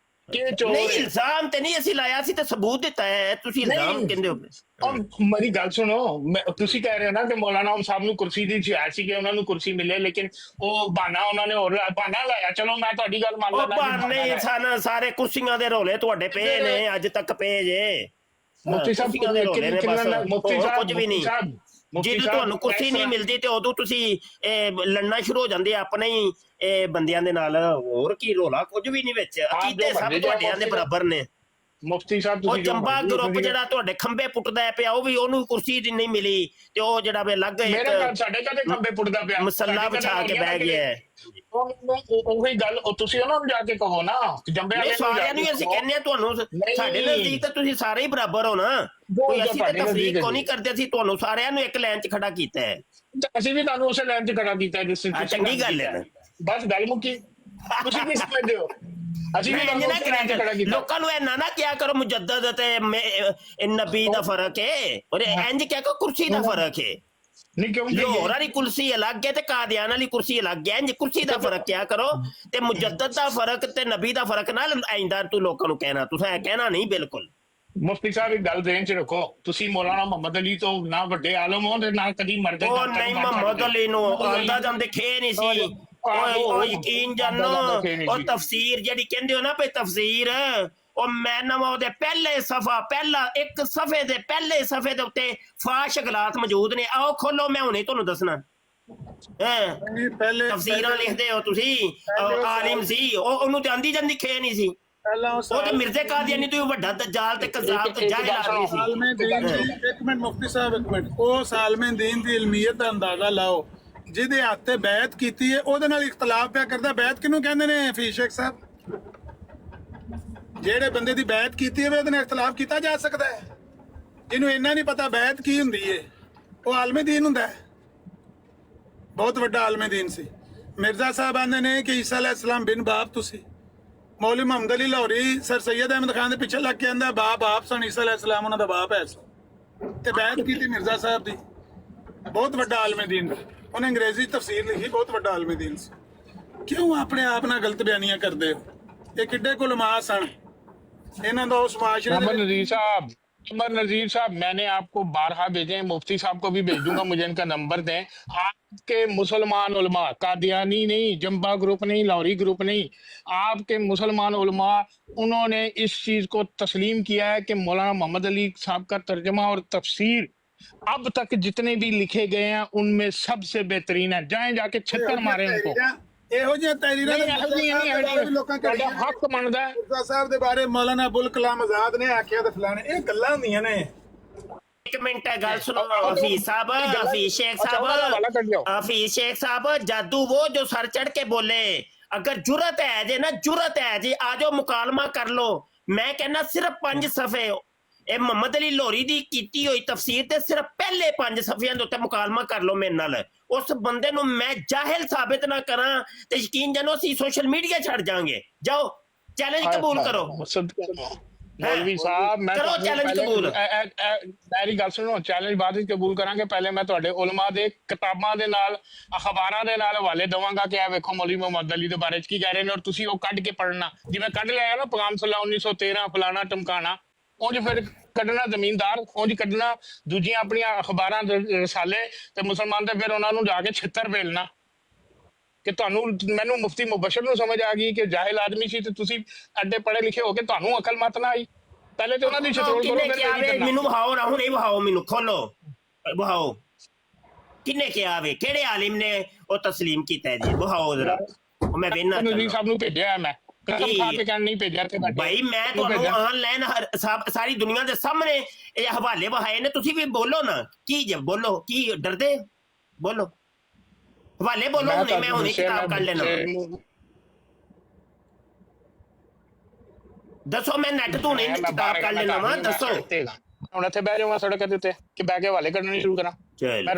ਕਿ ਚੋਰ ਨਹੀਂ ਇਲਜ਼ਾਮ ਤੇ ਨਹੀਂ ਅਸੀਂ ਲਾਇਆ ਸੀ, ਤੇ ਸਬੂਤ ਦਿੱਤਾ ਹੈ, ਤੁਸੀਂ ਇਲਜ਼ਾਮ ਕਹਿੰਦੇ ਹੋ। और मेरी गल सुनो, तुसी कह रहे हो ना कि मौलाना साहब ਨੂੰ ਕੁਰਸੀ ਦੀ ਚਾਹ ਸੀ ਕਿ ਉਹਨਾਂ ਨੂੰ ਕੁਰਸੀ ਮਿਲੇ, लेकिन ਉਹ ਬਹਾਨਾ ਉਹਨਾਂ ਨੇ ਹੋਰ ਬਹਾਨਾ ਲਾਇਆ। ਚਲੋ ਮੈਂ ਤੁਹਾਡੀ ਗੱਲ ਮੰਨ ਲੈਂਦਾ, ਉਹ ਬਹਾਨੇ ਸਨ ਸਾਰੇ, ਕੁਰਸੀਆਂ ਦੇ ਰੋਲੇ ਤੁਹਾਡੇ ਪਏ ਨੇ ਅੱਜ ਤੱਕ ਪਏ ਜੇ। ਮੁਫਤੀ ਸਾਹਿਬ ਕੁਰਸੀਆਂ ਦੇ ਰੋਲੇ ਨੇ ਬਸ, ਮੁਫਤੀ ਸਾਹਿਬ ਕੁਝ ਵੀ ਨਹੀਂ। ਜਦੋਂ ਤੁਹਾਨੂੰ ਕੁਰਸੀ ਨਹੀਂ ਮਿਲਦੀ ਤੇ ਉਦੋਂ ਤੁਸੀਂ ਲੜਨਾ ਸ਼ੁਰੂ ਹੋ ਜਾਂਦੇ ਆਪਣੇ ਹੀ ਬੰਦਿਆਂ ਦੇ ਨਾਲ, ਹੋਰ ਕੀ ਰੋਲਾ ਕੁਝ ਵੀ ਨਹੀਂ ਵਿੱਚ, ਅਕੀਦੇ ਸਭ ਤੁਹਾਡਿਆਂ ਦੇ ਬਰਾਬਰ ਨੇ। ਮੁਫਤੀ ਸਾਹਿਬ ਉਹ ਤੁਸੀਂ ਜੋ ਜੰਬਾ ਮਰਜ਼ੀ ਗਰੁੱਪ ਤੁਸੀਂ- ਜਿਹੜਾ ਤੁਹਾਡੇ ਖੰਬੇ ਪੁੱਟਦਾ ਪਿਆ, ਉਹ ਵੀ ਉਹਨੂੰ ਕੁਰਸੀ ਦੀ ਨਹੀਂ ਮਿਲੀ, ਤੇ ਉਹ ਜਿਹੜਾ ਵੇ ਲੱਗ ਮੇਰੇ ਘਰ ਇੱਕ ਸਾਡੇ ਕਦੇ ਖੰਬੇ ਪੁੱਟਦਾ ਪਿਆ, ਮਸੱਲਾ ਸਾਡੇ ਘਰੇ ਵਿਛਾ ਕੇ ਲੋਰੀਆਂ ਬਹਿ ਗਿਆ ਹੈ। ਉਹੀ ਗੱਲ, ਉਹ ਤੁਸੀਂ ਉਹਨਾਂ ਨੂੰ ਜਾ ਕੇ ਕਹੋ ਨਾ, ਜੰਬੇ ਨਹੀਂ ਵਾਲੇ ਸਾਰਿਆਂ ਨੂੰ ਹੀ ਅਸੀਂ ਕਹਿੰਦੇ ਆ, ਤੁਹਾਨੂੰ ਸਾਡੇ ਨਜ਼ਦੀਕ ਤਾਂ ਤੁਸੀਂ ਸਾਰੇ ਹੀ ਬਰਾਬਰ ਹੋ ਨਾ, ਕੋਈ ਅਸੀਂ ਤਾਂ ਤਫਰੀਕ ਕੋ ਨਹੀਂ ਕਰਦੇ, ਅਸੀਂ ਤੁਹਾਨੂੰ ਸਾਰਿਆਂ ਨੂੰ ਇੱਕ ਲਾਈਨ 'ਚ ਖੜਾ ਕੀਤਾ ਹੈ। ਅਸੀਂ ਵੀ ਤੁਹਾਨੂੰ ਉਸੇ ਲਾਈਨ 'ਚ ਖੜਾ ਕੀਤਾ ਜਿਸ ਚੰਗੀ ਗੱਲ ਹੈ। ਬਸ ਗੱਲ ਮੁੱਕੀ, ਤੁਸੀਂ ਕੀ ਸਮਝਦੇ ਹੋ? ਅਸੀਂ ਵੀ ਤੁਹਾਨੂੰ ਉਸੇ ਲਾਈਨ 'ਚ ਖੜਾ ਕੀਤਾ। ਲੋਕਾਂ ਨੂੰ ਇਹ ਨਾ ਕਿਹਾ ਕਰੋ ਮੁਜੱਦਦ ਤੇ ਨਬੀ ਦਾ ਫਰਕ ਹੈ, ਔਰ ਇੰਜ ਕਿਹਾ ਕਰੋ ਕੁਰਸੀ ਦਾ ਫਰਕ ਹੈ। ਨਹੀਂ ਕਿਉਂ ਲਾਹੌਰ ਵਾਲੀ ਕੁਰਸੀ ਅਲੱਗ ਹੈ ਤੇ ਕਾਦੀਆਨ ਵਾਲੀ ਕੁਰਸੀ ਅਲੱਗ ਹੈ, ਇੰਜ ਕੁਰਸੀ ਦਾ ਫਰਕ ਕਿਹਾ ਕਰੋ, ਤੇ ਮੁਜੱਦਦ ਦਾ ਫਰਕ ਤੇ ਨਬੀ ਦਾ ਫਰਕ ਨਾਲ ਆਇੰਦਾ ਤੂੰ ਲੋਕਾਂ ਨੂੰ ਕਹਿਣਾ, ਤੁਸੀਂ ਇਹ ਕਹਿਣਾ ਨਹੀਂ ਬਿਲਕੁਲ। ਮੁਫਤੀ ਸਾਹਿਬ ਇੱਕ ਗੱਲ ਦੇਣ 'ਚ ਰੱਖੋ, ਤੁਸੀਂ ਮੌਲਾਨਾ ਮੁਹੰਮਦ ਅਲੀ ਤੋਂ ਨਾ ਵੱਡੇ ਆਲਮ ਹੋ ਤੇ ਨਾ ਕਦੀ ਮਰਦੇ। ਉਹ ਨਹੀਂ ਮੁਹੰਮਦ ਅਲੀ ਨੂੰ ਆਂਦਾ ਜਾਂਦੇ ਖੇ ਨਹੀਂ ਸੀ, ਉਹ ਯਕੀਨ ਜਾਨੋ, ਉਹ ਤਫਸੀਰ ਜਿਹੜੀ ਕਹਿੰਦੇ ਹੋ ਨਾ ਭਈ ਤਫਸੀਰ, ਉਹ ਮੈਂ ਨਵਾਂ ਉਹਦੇ ਪਹਿਲੇ ਸਫਾ, ਪਹਿਲਾ ਇੱਕ ਸਫੇ ਦੇ ਪਹਿਲੇ ਸਫੇ ਦੇ ਉੱਤੇ ਫਾਸ਼ ਗਲਾਤ ਮੌਜੂਦ ਨੇ, ਆਓ ਖੋਲੋ, ਮੈਂ ਹੁਣੇ ਤੁਹਾਨੂੰ ਦੱਸਣਾ। ਪਹਿਲੇ ਤਫਸੀਰਾਂ ਲਿਖਦੇ ਹੋ ਤੁਸੀਂ, ਆਲਿਮ ਸੀ ਉਹਨੂੰ ਜਾਂਦੀ ਜਾਂਦੀ ਖੇ ਨਹੀਂ ਸੀ, ਪਹਿਲਾਂ ਉਹ ਤੇ ਮਿਰਜ਼ੇ ਕਾਦੀਆਨੀ ਤੋਂ ਵੱਡਾ ਦਜਾਲ ਤੇ ਕਜ਼ਾਬ ਤੇ ਜਾਹਿਲ ਆਦਮੀ ਸੀ। ਸਾਲਮੇ ਦੀਨ ਦੀ, ਇੱਕ ਮਿੰਟ ਮੁਫਤੀ ਸਾਹਿਬ ਇੱਕ ਮਿੰਟ, ਉਹ ਸਾਲਮੇ ਦੀਨ ਦੀ ਇਲਮੀਅਤ ਦਾ ਅੰਦਾਜ਼ਾ ਲਾਓ, ਜਿਹਦੇ ਹੱਥ ਤੇ ਬੈਤ ਕੀਤੀ ਹੈ ਉਹਦੇ ਨਾਲ ਇਖਤਲਾਫ ਪਿਆ ਕਰਦਾ। ਬੈਤ ਕਿਹਨੂੰ ਕਹਿੰਦੇ ਨੇ ਹਫੀਜ਼ ਸ਼ੇਖ ਸਾਹਿਬ? ਜਿਹੜੇ ਬੰਦੇ ਦੀ ਬੈਤ ਕੀਤੀ ਹੈ ਉਹਦੇ ਨਾਲ ਇਖਤਲਾਫ ਕੀਤਾ ਜਾ ਸਕਦਾ ਹੈ? ਜਿਹਨੂੰ ਇੰਨਾ ਨਹੀਂ ਪਤਾ ਬੈਤ ਕੀ ਹੁੰਦੀ ਹੈ, ਉਹ ਆਲਮੇ ਦੀਨ ਹੁੰਦਾ ਹੈ, ਬਹੁਤ ਵੱਡਾ ਆਲਮੇ ਦੀਨ ਸੀ। ਮਿਰਜ਼ਾ ਸਾਹਿਬ ਆਂਦੇ ਨੇ ਕਿ ਈਸਾ ਅਲੈਹਿਸਲਾਮ ਬਿਨ ਬਾਪ ਤੁਸੀਂ, ਮੌਲਵੀ ਮੁਹੰਮਦ ਅਲੀ ਲਾਹੌਰੀ ਸਰ ਸੈਯਦ ਅਹਿਮਦ ਖਾਨ ਦੇ ਪਿੱਛੇ ਲੱਗ ਕੇ ਆਂਦਾ ਬਾਪ ਆਪ ਸਨ, ਈਸਾ ਅਲੈਹਿਸਲਾਮ ਉਹਨਾਂ ਦਾ ਬਾਪ ਹੈ ਸੀ, ਤੇ ਬੈਤ ਕੀਤੀ ਮਿਰਜ਼ਾ ਸਾਹਿਬ ਦੀ। ਬਹੁਤ ਵੱਡਾ ਆਲਮੇ ਦੀਨ ਸੀ, ਉਹਨੇ ਅੰਗਰੇਜ਼ੀ ਤਫਸੀਰ ਲਿਖੀ, ਬਹੁਤ ਵੱਡਾ ਆਲਮੇ ਦੀਨ ਸੀ। ਕਿਉਂ ਆਪਣੇ ਆਪ ਨਾਲ ਗਲਤ ਬਿਆਨੀਆਂ ਕਰਦੇ ਹੋ? ਇਹ ਕਿੱਡੇ ਕੁਲਮਾ ਸਨ, इन्होंने तो उस माशरे अमर नजीर साहब मैंने आपको बारहा भेजे हैं, मुफ्ती साहब को भी भेज दूंगा, मुझे इनका नंबर दें। आपके मुसलमान उलमा, कादियानी नहीं, जंबा ग्रुप नहीं, लाहौरी ग्रुप नहीं, आपके मुसलमान उलमा, उन्होंने इस चीज को तस्लीम किया है कि मौलाना मोहम्मद अली साहब का तर्जमा और तफसीर अब तक जितने भी लिखे गए हैं उनमें सबसे बेहतरीन है। जाएं जाके छक्कर मारे उनको। ਇਹੋ ਜਿਹੀਆਂ ਤਹਿਰੀਰਾਂ ਲੋਕਾਂ ਤੁਹਾਡਾ ਹੱਕ ਬਣਦਾ ਹੈ। ਮਿਰਜ਼ਾ ਸਾਹਿਬ ਦੇ ਬਾਰੇ ਮੌਲਾਨਾ ਅਬੁਲ ਕਲਾਮ ਆਜ਼ਾਦ ਨੇ ਆਖਿਆ ਤੇ ਫਲਾਣੇ, ਇਹ ਗੱਲਾਂ ਹੁੰਦੀਆਂ ਨੇ। ਇੱਕ ਮਿੰਟ ਹੈ ਗੱਲ ਸੁਣੋ ਹਫੀਜ਼ ਸਾਹਿਬ, ਹਫੀਜ਼ ਸ਼ੇਖ ਸਾਹਿਬ, ਹਫੀਜ਼ ਸ਼ੇਖ ਸਾਹਿਬ, ਜਾਦੂ वो जो सर चढ़ के बोले, अगर जुरत है जे ना, जुरत है जी, आ जाओ मुकालमा कर लो। मैं कहना सिर्फ 5 सफे ਇਹ ਮੁਹੰਮਦ ਅਲੀ ਲਾਹੌਰੀ ਦੀ ਕੀਤੀ ਹੋਈ ਤਫਸੀਰ ਤੇ ਸਿਰਫ ਪਹਿਲੇ 5 ਸਫਿਆਂ ਦੇ ਉੱਤੇ ਮੁਕਾਲਮਾ ਕਰ ਲਓ ਮੇਰੇ ਨਾਲ। ਉਸ ਬੰਦੇ ਨੂੰ ਮੈਂ ਜਾਹਿਲ ਸਾਬਿਤ ਨਾ ਕਰਾਂ ਤੇ ਯਕੀਨ ਜਾਨੋ ਅਸੀਂ ਸੋਸ਼ਲ ਮੀਡੀਆ ਛੱਡ ਜਾਾਂਗੇ। ਜਾਓ ਚੈਲੰਜ ਕਬੂਲ ਕਰੋ ਮੌਲਵੀ ਸਾਹਿਬ, ਮੈਂ ਕਰੋ ਚੈਲੰਜ ਕਬੂਲ। ਮੇਰੀ ਗੱਲ ਸੁਣੋ, ਚੈਲੰਜ ਬਾਅਦ ਵਿੱਚ ਕਬੂਲ ਕਰਾਂਗੇ, ਪਹਿਲੇ ਮੈਂ ਤੁਹਾਡੇ ਉਲਮਾ ਦੇ ਕਿਤਾਬਾਂ ਦੇ ਨਾਲ, ਅਖਬਾਰਾਂ ਦੇ ਨਾਲ ਹਵਾਲੇ ਦਵਾਂਗਾ ਕਿ ਇਹ ਵੇਖੋ ਮੌਲਵੀ ਮੁਹੰਮਦ ਅਲੀ ਦੇ ਬਾਰੇ ਚ ਕੀ ਕਹਿ ਰਹੇ ਨੇ, ਔਰ ਤੁਸੀਂ ਉਹ ਕੱਢ ਕੇ ਪੜ੍ਹਨਾ। ਜਿਵੇਂ ਕੱਢ ਲਿਆ ਨਾ ਪੈਗਾਮ ਸਲਾ 1913 ਫਲਾਣਾ ਟਮਕਾਣਾ, ਉਂਝ ਫਿਰ ਕੱਢਣਾ ਜ਼ਮੀਨਦਾਰ, ਉਂਝ ਕੱਢਣਾ ਦੂਜੀਆਂ ਆਪਣੀਆਂ ਅਖਬਾਰਾਂ ਦੇ ਰਸਾਲੇ, ਤੇ ਮੁਸਲਮਾਨ ਤੇ ਫਿਰ ਉਹਨਾਂ ਨੂੰ ਜਾ ਕੇ ਛਿੱਤਰ ਭੇਲਣਾ ਕਿ ਤੁਹਾਨੂੰ, ਮੈਨੂੰ ਮੁਫਤੀ ਮੁਬਸ਼ਰ ਨੂੰ ਸਮਝ ਆ ਗਈ ਕਿ ਜਾਹਿਲ ਆਦਮੀ ਸੀ ਤੇ ਤੁਸੀਂ ਐਡੇ ਪੜ੍ਹੇ ਲਿਖੇ ਹੋ ਕੇ ਤੁਹਾਨੂੰ ਅਕਲ ਮਤ ਨਾ ਆਈ। ਪਹਿਲੇ ਤੇ ਉਹਨਾਂ ਦੀ ਛਤਰੋਲ ਕਰੋ, ਫਿਰ ਮੈਨੂੰ ਵਹਾਓ ਨਾ, ਹੁਣੇ ਵਹਾਓ, ਮੈਨੂੰ ਖੋਲੋ ਵਹਾਓ ਕਿੰਨੇ ਕਿਹਾ ਵੇ, ਕਿਹੜੇ ਆਲਿਮ ਨੇ ਉਹ ਤਸਲੀਮ ਕੀਤਾ ਹੈ ਜੀ, ਵਹਾਓ ਜਰਾ, ਮੈਂ ਵੇਖਣਾ। ਨਜ਼ੀਰ ਸਾਹਿਬ ਨੂੰ ਭੇਜਿਆ ਮੈਂ, ਕਸਮ ਖਾ ਕੇ ਕਹਿਣ ਨਹੀਂ ਭੇਜਿਆ ਤੇ ਭਾਈ ਮੈਂ ਤੁਹਾਨੂੰ ਆਨਲਾਈਨ ਸਾਰੀ ਦੁਨੀਆ ਦੇ ਸਾਹਮਣੇ ਇਹ ਹਵਾਲੇ ਵਹਾਏ ਨੇ, ਤੁਸੀਂ ਵੀ ਬੋਲੋ ਨਾ, ਕੀ ਬੋਲੋ, ਕੀ ਡਰਦੇ, ਬੋਲੋ ਹਵਾਲੇ ਬੋਲੋ, ਹੁਣੇ ਮੈਂ ਹੁਣੇ ਕਿਤਾਬ ਕੱਢ ਲੈਣਾ। ਦੱਸੋ, ਮੈਂ ਨੈਟ ਤੋਂ ਹੁਣੇ ਕਿਤਾਬ ਕੱਢ ਲੈਣਾ ਵਾ, ਦੱਸੋ। ਹੁਣ ਇੱਥੇ ਬਹਿ ਜਾਵਾਂ ਸੜਕ ਦੇ ਉੱਤੇ ਕਿ ਬਹਿ ਕੇ ਹਵਾਲੇ ਕੱਢਣੇ ਸ਼ੁਰੂ ਕਰਾਂ? ਮੈਂ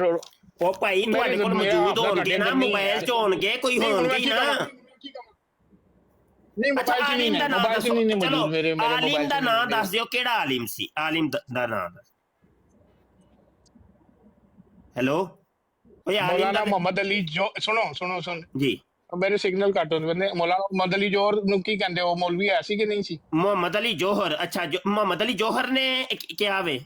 ਉਹ ਭਾਈ ਤੁਹਾਡੇ ਕੋਲ ਮੌਜੂਦ ਹੋਣਗੇ ਨਾ, ਮੋਬਾਈਲ 'ਚ ਹੋਣਗੇ, ਕੋਈ ਹੋਣਗੇ ਨਾ। ਨਹੀਂ ਮੋਬਾਈਲ 'ਚ ਨਹੀਂ ਨੇ, ਮੋਬਾਈਲ 'ਚ ਨਹੀਂ ਮੌਜੂਦ ਮੇਰੇ ਮੋਬਾਈਲ 'ਚ। ਆਲਿਮ ਦਾ ਨਾਮ ਦੱਸ ਦਿਓ, ਕਿਹੜਾ ਆਲਿਮ ਸੀ, ਆਲਿਮ ਦਾ ਨਾਮ ਦੱਸ। ਹੈਲੋ ਮੌਲਾਨਾ ਮੁਹੰਮਦ ਅਲੀ ਜੋ, ਸੁਣੋ ਜੀ, ਮੇਰੇ ਸਿਗਨਲ ਕੱਟ ਹੁੰਦੇ ਨੇ। ਮੌਲਾਨਾ ਮੁਹੰਮਦ ਅਲੀ ਜੋਹਰ ਨੂੰ ਕੀ ਕਹਿੰਦੇ, ਉਹ ਮੌਲਵੀ ਹੈ ਸੀ ਕਿ ਨਹੀਂ ਸੀ? ਮੁਹੰਮਦ ਅਲੀ ਜੋਹਰ, ਅੱਛਾ ਮੁਹੰਮਦ ਅਲੀ ਜੋਹਰ ਨੇ ਕਿਹਾ ਵੇ,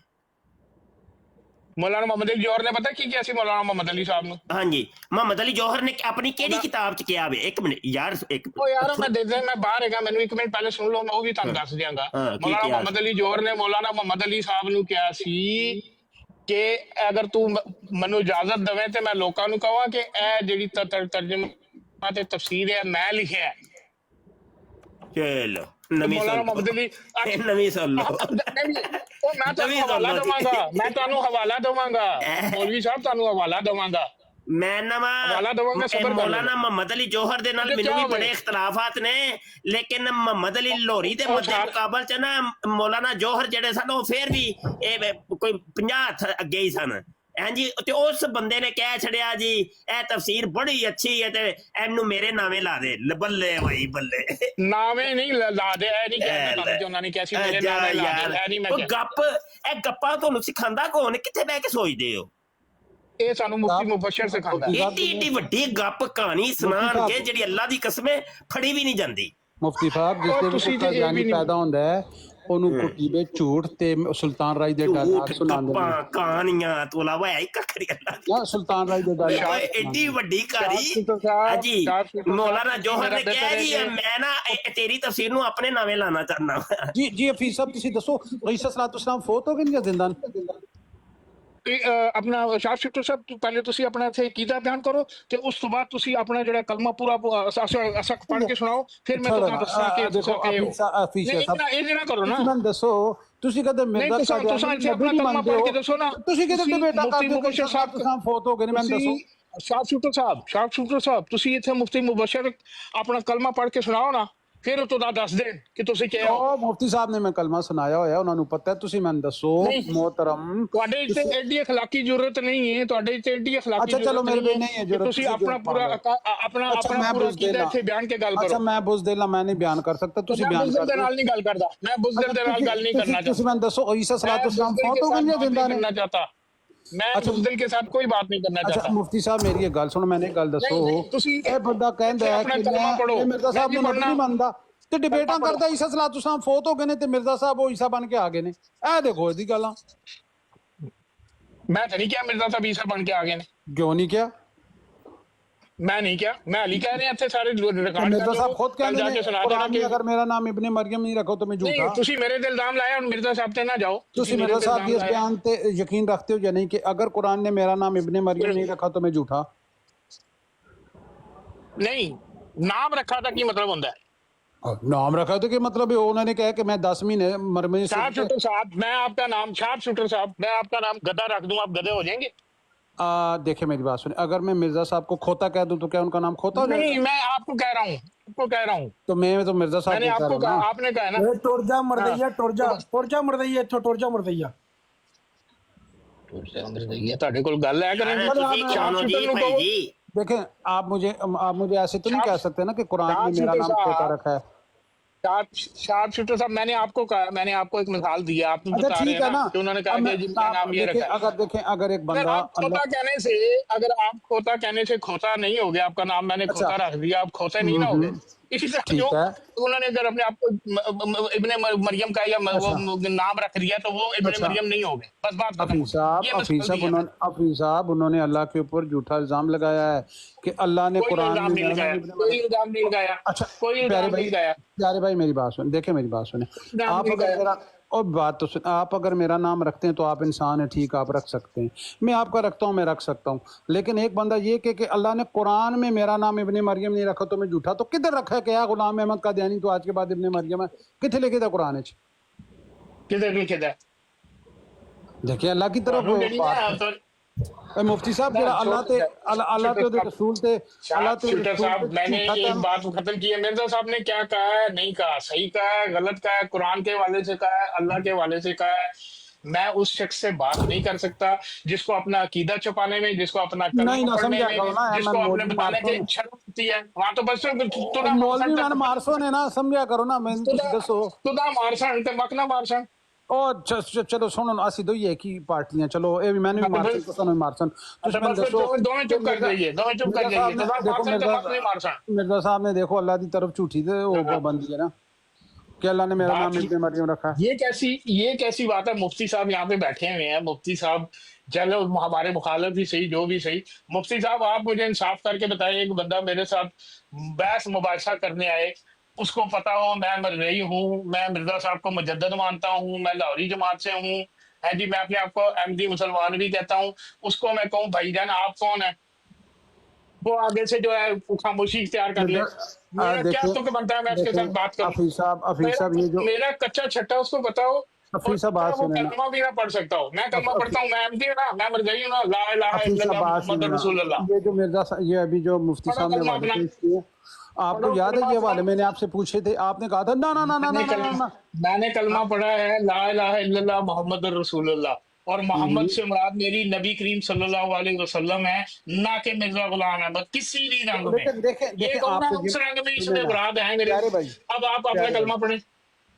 ਮੌਲਾਨਾ ਮੁਹੰਮਦ ਅਲੀ ਜੋਹਰ ਨੇ ਪਤਾ ਕੀ ਕਿਹਾ ਸੀ ਮੌਲਾਨਾ ਮੁਹੰਮਦ ਅਲੀ ਸਾਹਿਬ ਨੂੰ? ਹਾਂਜੀ, ਮੁਹੰਮਦ ਅਲੀ ਜੋਹਰ ਨੇ ਆਪਣੀ ਕਿਹੜੀ ਕਿਤਾਬ 'ਚ ਕਿਹਾ ਵੇ? ਇੱਕ ਮਿੰਟ ਯਾਰ, ਉਹ ਯਾਰ ਮੈਂ ਦੇਖਦਾ, ਮੈਂ ਬਾਹਰ ਹੈਗਾ, ਮੈਨੂੰ 1 ਮਿੰਟ ਪਹਿਲੇ ਸੁਣ ਲਓ, ਮੈਂ ਉਹ ਵੀ ਤੁਹਾਨੂੰ ਦੱਸ ਦਿਆਂਗਾ। ਮੌਲਾਨਾ ਮੁਹੰਮਦ ਅਲੀ ਜੋਹਰ ਨੇ ਮੌਲਾਨਾ ਮੁਹੰਮਦ ਅਲੀ ਸਾਹਿਬ ਨੂੰ ਕਿਹਾ ਸੀ ਕਿ ਅਗਰ ਤੂੰ ਮੈਨੂੰ ਇਜਾਜ਼ਤ ਦੇਵੇਂ ਤੇ ਮੈਂ ਲੋਕਾਂ ਨੂੰ ਕਹਾਂ ਕਿ ਇਹ ਜਿਹੜੀ ਤਰਜਮਾ ਤੇ ਤਫਸੀਰ ਹੈ ਮੈਂ ਲਿਖਿਆ। ਚਲੋ ਨਵੀਂ ਮੌਲਾਨਾ ਸੁਣ ਮੁਹੰਮਦ ਅਲੀ ਇਹ ਨਵੀਂ ਸੁਣ ਲਓ ਉਹ ਮੈਂ ਤੁਹਾਨੂੰ ਨਵੀਂ ਸੁਣ ਹਵਾਲਾ ਲਓ ਜੀ। ਦਵਾਂਗਾ, ਮੈਂ ਤੁਹਾਨੂੰ ਹਵਾਲਾ ਦਵਾਂਗਾ ਮੌਲਵੀ ਸਾਹਿਬ, ਤੁਹਾਨੂੰ ਹਵਾਲਾ ਦਵਾਂਗਾ। ਮੈਂ ਹਵਾਲਾ ਦਵਾਂਗਾ, ਸਬਰ ਕਰ ਮੌਲਾਨਾ ਲੈਣਾ। ਮੁਹੰਮਦ ਅਲੀ ਜੋਹਰ ਦੇ ਨਾਲ ਤੇ ਮੈਨੂੰ ਵੀ ਕਿਆ ਬੜੇ ਹੋਵੇ? ਇਖਤਲਾਫਾਤ ਨੇ, ਲੇਕਿਨ ਮੁਹੰਮਦ ਅਲੀ ਲੋਹਰੀ ਦੇ ਉਹ ਮੱਦੇ ਸਾਰ- ਮੁਕਾਬਲ ਚ ਨਾ ਮੌਲਾਨਾ ਜੋਹਰ ਜਿਹੜੇ ਸਨ ਉਹ ਫੇਰ ਵੀ ਇਹ ਕੋਈ 50 ਹੱਥ ਅੱਗੇ ਹੀ ਸਨ। ਹਾਂਜੀ, ਤੇ ਉਸ ਬੰਦੇ ਨੇ ਕਹਿ ਛੜਿਆ ਜੀ ਇਹ ਤਫਸੀਰ ਬੜੀ ਅੱਛੀ ਹੈ ਤੇ ਇਹਨੂੰ ਮੇਰੇ ਨਾਵੇਂ ਲਾ ਦੇ। ਬੱਲੇ ਭਾਈ ਬੱਲੇ, ਨਾਵੇਂ ਨਹੀਂ ਲਾ ਦੇ, ਇਹ ਨਹੀਂ ਕਹਿੰਦੇ ਤੁਹਾਨੂੰ ਕਿ ਉਹਨਾਂ ਨੇ ਕਿਹਾ ਸੀ ਮੇਰੇ ਨਾਮ ਲਾ ਦੇ, ਇਹ ਨਹੀਂ ਮੈਂ ਉਹ ਕਿਹਾ। ਗੱਪ, ਇਹ ਗੱਪਾਂ ਤੁਹਾਨੂੰ ਸਿਖਾਉਂਦਾ ਕੌਣ? ਕਿੱਥੇ ਬਹਿ ਕੇ ਸੋਚਦੇ ਹੋ? ਇਹ ਸਾਨੂੰ ਮੁਫਤੀ ਮੁਬਸ਼ਰ ਸਿਖਾਉਂਦਾ ਹੈ। ਏਡੀ ਵੱਡੀ ਗੱਪ ਕਹਾਣੀ ਸੁਣਾਣ ਕੇ ਜਿਹੜੀ ਅੱਲਾ ਦੀ ਕਸਮੇ ਫੜੀ ਵੀ ਨਹੀਂ ਜਾਂਦੀ। ਮੁਫਤੀ ਸਾਹਿਬ ਜਿਸ ਦੇ ਵਿੱਚ ਤੁਸੀਂ ਤੇ ਇਹ ਕਾਦੀਆਨੀ ਵੀ ਨਹੀਂ- ਪੈਦਾ ਹੁੰਦਾ ਹੈ ਉਹਨੂੰ ਕੁਤੀਬੇ ਝੂਠ ਤੇ ਸੁਲਤਾਨ ਰਾਜ ਦੇ ਡਾਇਲਾਗ ਝੂਠ, ਸੁਣਾਉਂਦੇ ਨੇ। ਗੱਪਾਂ, ਕਹਾਣੀਆਂ ਤੋਂ ਇਲਾਵਾ ਹੈ ਹੀ ਕੱਖ ਨਹੀਂ ਅੱਲਾ ਦੀ। ਜਾਂ ਸੁਲਤਾਨ ਰਾਜ ਦੇ ਓਏ ਡਾਇਲਾਗ ਏਡੀ ਵੱਡੀ ਕਹਾਣੀ। ਸ਼ਾਹ ਸਾਹਿਬ, ਹਾਂਜੀ, ਸ਼ਾਹ ਸਾਹਿਬ, ਮੌਲਾਨਾ ਜੋਹਰ ਨੇ ਮੇਰਾ ਕਿਹਾ ਬਿਹਤਰ ਜੀ ਹੈ ਕਿ- ਮੈਂ ਨਾ ਤੇਰੀ ਤਫਸੀਰ ਨੂੰ ਆਪਣੇ ਨਾਵੇਂ ਲਾਣਾ ਚਾਹੁੰਦਾ। ਜੀ ਹਫੀਜ਼ ਸਾਹਿਬ ਤੁਸੀਂ ਦੱਸੋ ਈਸਾ ਸਲਾਤੁਸਲਾਮ ਫੌਤ ਹੋ ਗਏ ਜਾਂ ਜ਼ਿੰਦਾ ਨੇ? ਆਪਣਾ ਸ਼ਾਹ ਸ਼ਿਫਟਰ ਸਾਹਿਬ ਪਹਿਲੇ ਤੁਸੀਂ ਆਪਣਾ ਇੱਥੇ ਕੀਦਾ ਬਿਆਨ ਕਰੋ ਤੇ ਉਸ ਤੋਂ ਬਾਅਦ ਤੁਸੀਂ ਆਪਣਾ ਜਿਹੜਾ ਕਲਮਾ ਪੂਰਾ ਅਸਕ ਪੜ੍ਹ ਕੇ ਸੁਣਾਓ, ਫਿਰ ਮੈਂ ਤੁਹਾਨੂੰ ਦੱਸਾਂ ਕਿ ਦੇਖੋ ਹਫੀਜ਼ ਸਾਹਿਬ ਇਹ ਜਿਹੜਾ ਕਰੋ ਨਾ, ਤੁਸੀਂ ਮੈਨੂੰ ਦੱਸੋ ਤੁਸੀਂ ਕਦੇ ਮਿਰਜ਼ਾ ਤੁਸੀਂ ਕਾਦੀਆਨੀ ਇੱਥੇ ਆਪਣਾ ਕਲਮਾ ਪੜ੍ਹ ਕੇ ਦੱਸੋ ਨਾ। ਤੁਸੀਂ ਕਿਤੇ ਡਿਬੇਟਾਂ ਮੁਫਤੀ ਕਰਦੇ ਹੋ ਕਿ ਮੁਬਸ਼ਰ ਸਾਹਿਬ ਸਲਾਤੁਸਲਾਮ ਫੌਤ ਹੋ ਗਏ ਨੇ, ਮੈਨੂੰ ਦੱਸੋ। ਸ਼ਾਹ ਸ਼ਿਫਟਰ ਸਾਹਿਬ ਤੁਸੀਂ ਇੱਥੇ ਮੁਫਤੀ ਮੁਬਸ਼ਰ ਆਪਣਾ ਕਲਮਾ ਪੜ੍ਹ ਕੇ ਸੁਣਾਓ ਨਾ, ਫਿਰ ਉਹ ਤੋਂ ਦੱਸ ਦੇਣ ਕਿ ਤੁਸੀਂ ਕਿਹਾ ਉਹ ਮੁਫਤੀ ਸਾਹਿਬ ਨੇ ਮੈਂ ਕਲਮਾ ਸੁਣਾਇਆ ਹੋਇਆ, ਉਹਨਾਂ ਨੂੰ ਪਤਾ ਹੈ। ਤੁਸੀਂ ਮੈਨੂੰ ਦੱਸੋ ਮੋਹਤਰਮ, ਤੁਹਾਡੇ ਇੱਥੇ ਐਡੀ ਅਖਲਾਕੀ ਜ਼ਰੂਰਤ ਨਹੀਂ ਹੈ, ਤੁਹਾਡੇ ਇੱਥੇ ਐਡੀ ਅਖਲਾਕੀ ਅੱਛਾ ਚਲੋ ਮੇਰੇ ਕੋਲ ਨਹੀਂ ਹੈ ਜ਼ਰੂਰਤ, ਤੁਸੀਂ ਆਪਣਾ ਪੂਰਾ ਆਪਣਾ ਪੂਰਾ ਕੀਦਾ ਇੱਥੇ ਬਿਆਨ ਕੇ ਗੱਲ ਅੱਛਾ ਕਰੋ। ਮੈਂ ਬੁਜ਼ਦਿਲ ਮੈਂ ਨਹੀਂ ਬਿਆਨ ਕਰ ਸਕਦਾ, ਤੁਸੀਂ ਮੈਂ ਬਿਆਨ ਬੁਜ਼ਦਿਲ ਦੇ ਕਰ ਨਾਲ ਨਹੀਂ ਗੱਲ ਕਰਦਾ, ਮੈਂ ਬੁਜ਼ਦਿਲ ਦੇ ਨਾਲ ਗੱਲ ਨਹੀਂ ਕਰਨਾ ਤੁਸੀਂ ਮੈਨੂੰ ਦੱਸੋ ਈਸਾ ਸਲਾਤੁਸਲਾਮ मैं ਫੌਤ ਹੋ ਗਏ ਜਾਂ ਜ਼ਿੰਦਾ ਨੇ? करना चाहता, मैं बुज़दिल के साथ कोई बात नहीं करना ਅੱਛਾ चाहता। ਮੁਫਤੀ ਸਾਹਿਬ ਮੇਰੀ ਇਹ ਗੱਲ ਸੁਣੋ, ਮੈਨੇ ਇੱਕ ਗੱਲ ਦੱਸੋ। ਨਹੀਂ, ਤੁਸੀਂ ਇਹ ਬੰਦਾ ਕਹਿੰਦਾ ਹੈ ਆਪਣਾ ਕਿ ਕਲਮਾ ਪੜ੍ਹੋ। ਮੈਂ ਮਿਰਜ਼ਾ ਸਾਹਿਬ ਨੂੰ ਮੈਂ ਨਬੀ ਨਹੀਂ ਮੰਨਦਾ ਤੇ ਡਿਬੇਟਾਂ ਕਰਦਾ ਈਸਾ ਸਲਾਤੁਸਲਾਮ ਫੌਤ ਹੋ ਗਏ ਨੇ ਤੇ ਮਿਰਜ਼ਾ ਸਾਹਿਬ ਉਹ ਈਸਾ ਬਣ ਕੇ ਆ ਗਏ ਨੇ। ਇਹ ਦੇਖੋ ਇਹਦੀ ਗੱਲਾਂ मैं तो नहीं किया मिर्जा साहब ईसा बन के आ गए ने, ਕਿਉਂ ਨਹੀਂ ਕਿਹਾ? मैं नहीं किया, मैं अली कह रहे हैं इतने सारे रिकॉर्ड मिर्जा साहब खुद कहते जाके हैं सुना देना कुरान में कि अगर मेरा नाम इब्ने मरियम नहीं रखो तो मैं नहीं, झूठा। ਤੁਸੀਂ ਮੇਰੇ ਤੇ ਇਲਜ਼ਾਮ ਲਾਇਆ ਹੁਣ ਮਿਰਜ਼ਾ ਸਾਹਿਬ ਤੇ ਨਾ ਜਾਓ। ਤੁਸੀਂ ਮਿਰਜ਼ਾ ਸਾਹਿਬ ਦੀ ਇਸ ਬਿਆਨ ਤੇ ਯਕੀਨ ਰੱਖते हो या नहीं कि अगर कुरान ने मेरा नाम इब्ने मरियम नहीं रखा तो मैं झूठा? नहीं, नाम रखा था की मतलब ਹੁੰਦਾ है? नाम रखा तो कि मतलब उन्होंने कहा कि मैं 10 महीने मरमे से शाह शूटर साहब, मैं आपका नाम शाह शूटर साहब, मैं आपका नाम गधा रख दूं, आप गधे हो जाएंगे? देखिए मेरी बात सुनिए, अगर मैं मिर्जा साहब को खोता कह दूं तो क्या उनका नाम खोता हो नहीं, जाएगा? मैं आपको कह रहा हूँ, आपको कह रहा हूँ, तो मैं तो मिर्जा साहब मैंने को कह आपको रहा हूं कहा, ना। आपने कहा ना ਇਹ ਟੁਰ ਜਾ ਮਰਦਈਆ, ਟੁਰ ਜਾ ਮਰਦਈਆ, ਇੱਥੋਂ ਟੁਰ ਜਾ ਮਰਦਈਆ। ਤੁਹਾਡੇ ਕੋਲ ਗੱਲ ਹੈ ਕਰਾਂ ਤੁਸੀਂ ਕੌਣ ਜੀ ਭਾਈ ਜੀ? देखें आप मुझे ऐसे तो नहीं कह सकते ना कि कुरान में मेरा नाम खोता रखा है। शार्प शूटर साहब, मैंने आपको कहा, मैंने आपको एक मिसाल दिया, आप अच्छा बता रहे ठीक हैं है ना ना, कि उन्होंने कहा कि जी मेरा नाम ये रखा है। अगर देखें अगर एक अगर बंदा आप खोता कहने से, अगर आप खोता कहने से खोता नहीं हो गया, आपका नाम मैंने खोता रख दिया, आप खोते नहीं ना हो गए। इसी तरह ठीक जो है। उन्होंने अगर अपने आप को इब्ने मरियम का या वो नाम रख दिया तो वो इब्ने अच्छा। मरियम नहीं हो गए, बस बात खत्म। हफीज साहब ये मसला दिया। हफीज साहब उन्होंने अल्लाह के ऊपर झूठा इल्जाम लगाया है कि अल्लाह ने कोई कुरान इल्जाम नहीं में लगाया, कोई इल्जाम नहीं लगाया, अच्छा कोई प्यारे इल्जाम भाई नहीं लगाया। प्यारे भाई मेरी बात सुन, देखे मेरी बात सुने। नाम आप नहीं अगर लगाया। मेरा और बात तो सुन, आप अगर मेरा नाम रखते हैं तो आप इंसान है, ठीक आप रख सकते हैं, मैं आपका रखता हूँ, मैं रख सकता हूँ। लेकिन एक बंदा ये कि अल्लाह ने कुरान में मेरा नाम इब्ने मरियम नहीं रखा तो मैं झूठा, तो किधर रखा है? क्या गुलाम अहमद कादियानी तो आज के बाद इब्ने मरियम है, कितने लिखे था कुरान? किधर लिखे था? देखिए अल्लाह की तरफ ਤੁਹਾਨੂੰ ਜਿਹੜੀ ਨਾ तो मुफ्ती साहब जरा अल्लाह ते अल्लाह ते ओदे रसूल ते अल्लाह ते शूटर रसूल साहब, ते मैंने झूठा एक कहना- बात खत्म की है। मिर्जा साहब ने क्या कहा है, नहीं कहा, सही कहा है, गलत कहा है, कुरान के हवाले से कहा है, अल्लाह के हवाले से कहा है। मैं उस शख्स से बात नहीं कर सकता जिसको अपना अकीदा छुपाने में, जिसको अपना कलमा नहीं ना, पढ़ने समझा में, करो ना, जिसको मैं अपने मौलवी बताने के मारता हूँ। शर्म होती है, वहां तो बस मौलवी मैंने मारसो ने ना समझा करो ना, मैं दसो तुदा मारसन ते मकना मारसन। और चलो सुनो ना, ਅਸੀਂ ਦੋਈ ਇੱਕ ਹੀ ਪਾਰਟੀਆਂ, ਚਲੋ ਇਹ ਵੀ ਮੈਨੂੰ ਵੀ ਮਾਰਸਨ ਤੇ ਤੁਹਾਨੂੰ ਮਾਰਸਨ। अच्छा बस दोवें चुप कर जाइए, दोवें चुप कर जाइए, तुदा मारसन ते मक नहीं मारसन। मिर्जा साहब ने देखो अल्लाह की तरफ झूठी थे वो पाबंदी है ना कि अल्लाह ने मेरा नाम इब्ने मरियम रखा है। ये कैसी बात है? मुफ्ती साहब यहाँ पे बैठे हुए हैं, मुफ्ती साहब चलो हमारे मुखालिफ ही सही, जो भी सही, मुफ्ती साहब आप मुझे इंसाफ करके बताइए, एक बंदा मेरे साथ बहस मुबाशा करने आए, उसको पता हो मैं मरई हूँ, मैं मिर्जा साहब को मुजद्दद मानता हूँ, मैं लाहौरी जमात से हूँ, है जी, मैं अपने आप को अहमदी मुसलमान भी कहता हूँ, उसको मैं कहूँ भाईजान आप कौन है? वो आगे से जो है वो खामोशी इख्तियार कर ले। मेरा क्या देखिए तुक बनता है मैं उसके साथ बात करूं? हफीज साहब ये जो मेरा कच्चा छट्टा उसको बताओ। हफीज साहब बात वो सुने ना, कलमा भी ना पढ़ सकता हूँ, मैं कलमा पढ़ता हूँ, मैं अहमदी हूँ ना, मैं मरज़ई हूँ ना, ला इलाहा हफीज साहब इल्लल्लाह बात मुहम्मद सुने रसूलुल्लाह। ना, ये जो ये अभी जो मुफ्ती पढ़ो साहब ने कलमा हवाले अपना, पेश किए, आपको पढ़ो याद है कलमा ये अपना। हवाले मैंने आपसे पूछे थे, आपने कहा था ना ना ना ना ना ना ना ना। मैंने कलमा पढ़ा है ला इलाहा इल्लल्लाह मुहम्मद रसूलुल्लाह, और मोहम्मद जी। से मुराद मेरी नबी करीम सल्लल्लाहु अलैहि वसल्लम है, ना कि मिर्जा गुलाम अहमद किसी भी रंग में। लेकिन देखें ये देखें कहो ना आपको उस रंग में सुने इसमें ना मुराद है मेरे। प्यारे भाई, अब आप अपना प्यारे भाई, कलमा पढ़े,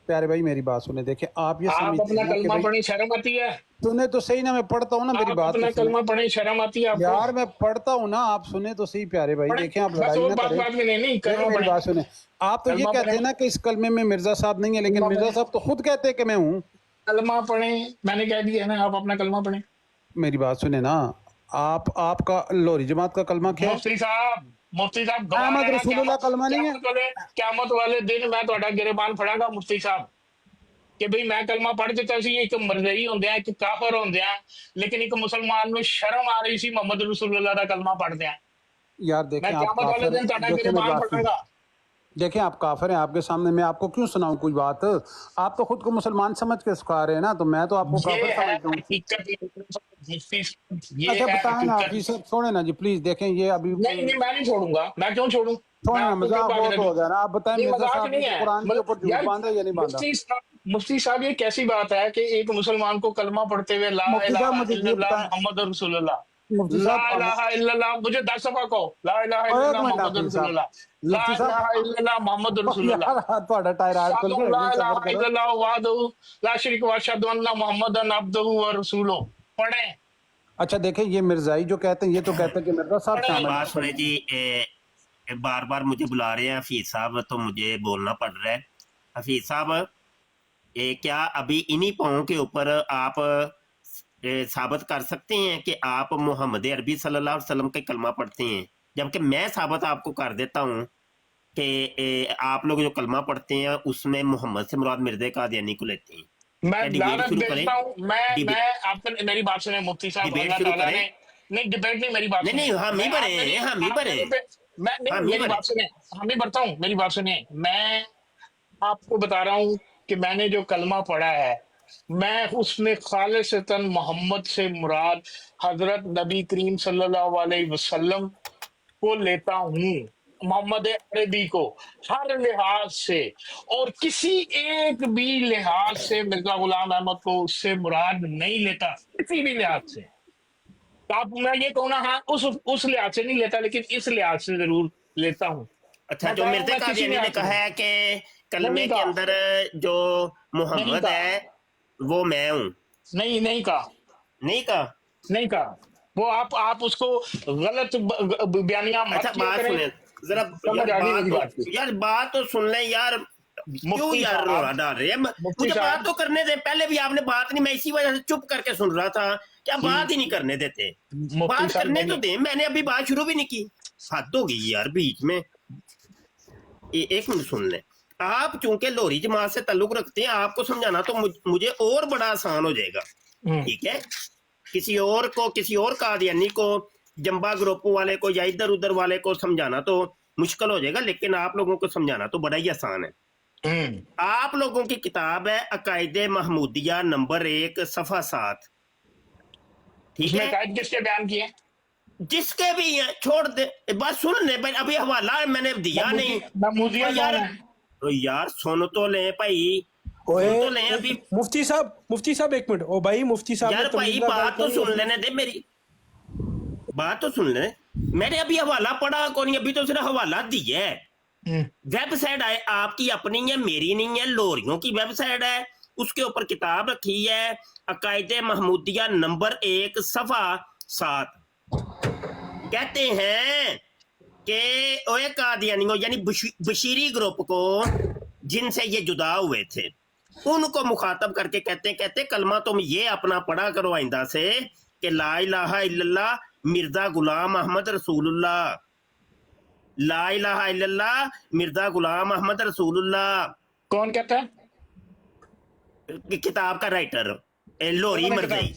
प्यारे भाई मेरी बात सुने, देखें आप ये आप समझते अपना हैं ना कि कलमा भाई पढ़े, शर्म आती है? सुने तो सही ना, मैं पढ़ता हूँ ना, मेरी आप बात तो अपना सुने कलमा पढ़े, शर्म आती है आपको? यार, मैं पढ़ता हूँ ना, आप सुने तो सही प्यारे भाई, पढ़े देखें आप बस, लड़ाई वो ना बात करें। बात में नहीं, देखें कलमा मेरी पढ़े, बात सुने, आप तो ये कलमा कहते पढ़े, हैं ना कि इस कलमे में मिर्जा साहब नहीं है, लेकिन कलमा मिर्जा पढ़े, साहब तो खुद कहते हैं कि मैं हूँ। कलमा पढ़े। मैंने कह दिया ना, आप अपना कलमा पढ़े। मेरी बात सुने ना, आपका लोरी जमात का कलमा क्या है? मुफ्ती साहब गवाह अहमद रहना, रसूलुल्लाह कलमा नहीं है? क्यामत वाले दिन मैं ਤੁਹਾਡਾ गिरबान फड़ांगा मुफ्ती साहब कि भाई मैं कलमा पढ़ ਦਿੱਤਾ ਸੀ, ਇੱਕ ਮਰਜ਼ਈ ਹੁੰਦੇ ਆ, ਇੱਕ ਕਾਫਰ ਹੁੰਦੇ ਆ, ਲੇਕਿਨ ਇੱਕ ਮੁਸਲਮਾਨ ਨੂੰ ਸ਼ਰਮ ਆ ਰਹੀ ਸੀ ਮੁਹੰਮਦ ਰਸੂਲੁल्लाह ਦਾ ਕਲਮਾ ਪੜਦੇ ਆ। यार मैं देखें आप क्यामत वाले काफिर दिन ਤੁਹਾਡਾ देखें मेरी गिरबान बात सुने, फड़ांगा। देखें आप काफिर हैं, आपके सामने मैं आपको क्यों सुनाऊं कोई बात? आप तो खुद को मुसलमान समझ के सिखा रहे हैं ना, तो मैं तो आपको ये काफिर है समझता हूँ। हकीकत मुफ्ती साहब, ये अच्छा है बताएं ना हकीकत। हाफिज साहब, छोड़े ना जी प्लीज, देखें ये अभी नहीं नहीं, मैं नहीं छोड़ूंगा, मैं क्यों छोड़ूं? मैं छोड़े ना, आपको क्यों मजाक भागने बहुत दूं? हो गया ना। आप बताएं ये मिर्जा मजाक साहब ने नहीं जो है कुरान के ऊपर झूठ यार। बांधा या नहीं बांधा? मुफ्ती साहब ये कैसी बात है कि एक मुसलमान को कलमा पढ़ते हुए ला मुफ्ती साहब इलाहा मुझे ये इल्लल्लाह बताएं, मोहम्मद रसूलुल्लाह, मुफ्ती ला साहब इलाहा इल्लल्लाह, मुझे 10 दफा कहो ला इलाहा और एक इल्लल्लाह मिनट मोहम्मद हाफिज साहब, रसूलुल्लाह, ला मुफ्ती इलाहा साहब इल्लल्लाह मोहम्मद रसूलुल्लाह, यार थोड़ा टायर आर खोल शादु के ला अगली सफर इलाहा करो। इल्लल्लाह वहदहु ला शरीक व अशहदु अन्ना मुहम्मदन अब्दुहु व रसूलुहु। पढ़े अच्छा देखें, ये मिर्जाई जो कहते हैं, ये तो कहते हैं कि मिर्जा साहब पढ़े। शामिल बात सुने हैं। जी, बार बार मुझे बुला रहे हैं हफीज साहब, तो मुझे बोलना पड़ रहा है। हफीज साहब, क्या अभी इन्हीं पाँव के ऊपर आप साबित कर सकते हैं कि आप मोहम्मद अरबी सल्लल्लाहु अलैहि वसल्लम के कलमा पढ़ते हैं, जबकि मैं साबित आपको कर देता हूँ कि आप लोग जो कलमा पढ़ते हैं उसमें मोहम्मद से मुराद मिर्ज़ा कादियानी को लेते हैं। मैं क्या डिबेट लानत शुरू भेजता करें? हूँ। मैं आपने मेरी बात सुने मुफ्ती साहब, डिबेट अल्लाह शुरू ताला करें? ने नहीं डिबेट नहीं, मेरी बात नहीं सुने। नहीं, हम ही मैं बने, हम ही बने, मैं नहीं, हम ही मेरी बने। बात सुने, हम ही बढ़ता हूँ, मेरी बात सुनिए। मैं आपको बता रहा हूँ कि मैंने जो कलमा पढ़ा है, मैं उसमें खालिसतन मोहम्मद से मुराद हजरत नबी करीम सल्लल्लाहु अलैहि वसल्लम को लेता हूँ, मोहम्मद अरबी को हर लिहाज से, और किसी एक भी लिहाज से मिर्जा गुलाम अहमद को उससे मुराद नहीं लेता, किसी भी लिहाज से। तो आप, मैं ये कहूँ ना, हाँ उस लिहाज से नहीं लेता, लेकिन इस लिहाज से जरूर लेता हूँ। अच्छा, मैं जो कह रहा हूँ, मिर्ज़ा मैं किसी कादियानी ने लिहाज से कहा नहीं। है कि कलमे नहीं के कहा, अंदर जो नहीं मोहम्मद कहा, है वो मैं हूँ, नहीं कहा, नहीं कहा? नहीं कहा। वो आप उसको गलत बयानियां मत अच्छा किया बात करें। सुने जरा, समझ आ गई मेरी बात की। यार बात तो सुन ले यार, क्यों मुफ्ती यार रोना साहब, डाल रहे हैं? मुफ्ती मुझे बात साहब, तो करने दे, पहले भी आपने बात नहीं, मैं इसी वजह से चुप करके सुन रहा था, क्या बात ही नहीं करने देते? मुफ्ती बात साहब करने तो मेरी, दे, मैंने अभी बात शुरू भी नहीं की, हद हो गई यार बीच में। एक मिनट सुन ले, आप चूंकि लोरी जमात से ताल्लुक रखते हैं, आपको समझाना तो मुझे और बड़ा आसान हो जाएगा, ठीक है? किसी और कादियानी को, जंबा ग्रुप वाले को या इधर उधर वाले को समझाना तो मुश्किल हो जाएगा, लेकिन आप लोगों को समझाना तो बड़ा ही आसान है। आप लोगों की किताब है अकायदे महमूदिया नंबर 1 सफा 7, ठीक इसमें है? कायद किसके बयान किए? जिसके भी हैं, छोड़ दे, बस सुन ले भाई, अभी हवाला मैंने दिया नहीं। महमूदिया और यार, कौन है? तो यार सुन तो ले भाई, सुन तो ले अभी। मुफ्ती साहब एक मिनट, ओ भाई मुफ्ती साहब यार भाई बात तो सुन लेने दे, मेरी बात तो सुन ले। मैंने अभी हवाला पढ़ा कौन, अभी तो सिर्फ हवाला दिया है। वेबसाइट है आपकी अपनी है, मेरी नहीं है, लोरियों की वेबसाइट है, उसके ऊपर किताब रखी है अकायदे महमूदिया नंबर 1 सफा 7। कहते हैं कि ओए कादियानियों यानी बशीरी ग्रुप को, जिनसे ये जुदा हुए थे, उनको मुखातब करके कहते कलमा तुम ये अपना पढ़ा करो आइंदा से कि ला इलाहा इल्लल्लाह मिर्जा गुलाम अहमद रसूलुल्लाह, ला इलाहा इल्लल्लाह मिर्जा गुलाम अहमद रसूलुल्लाह। कौन कहता है? किताब का राइटर लोरी मरज़ई।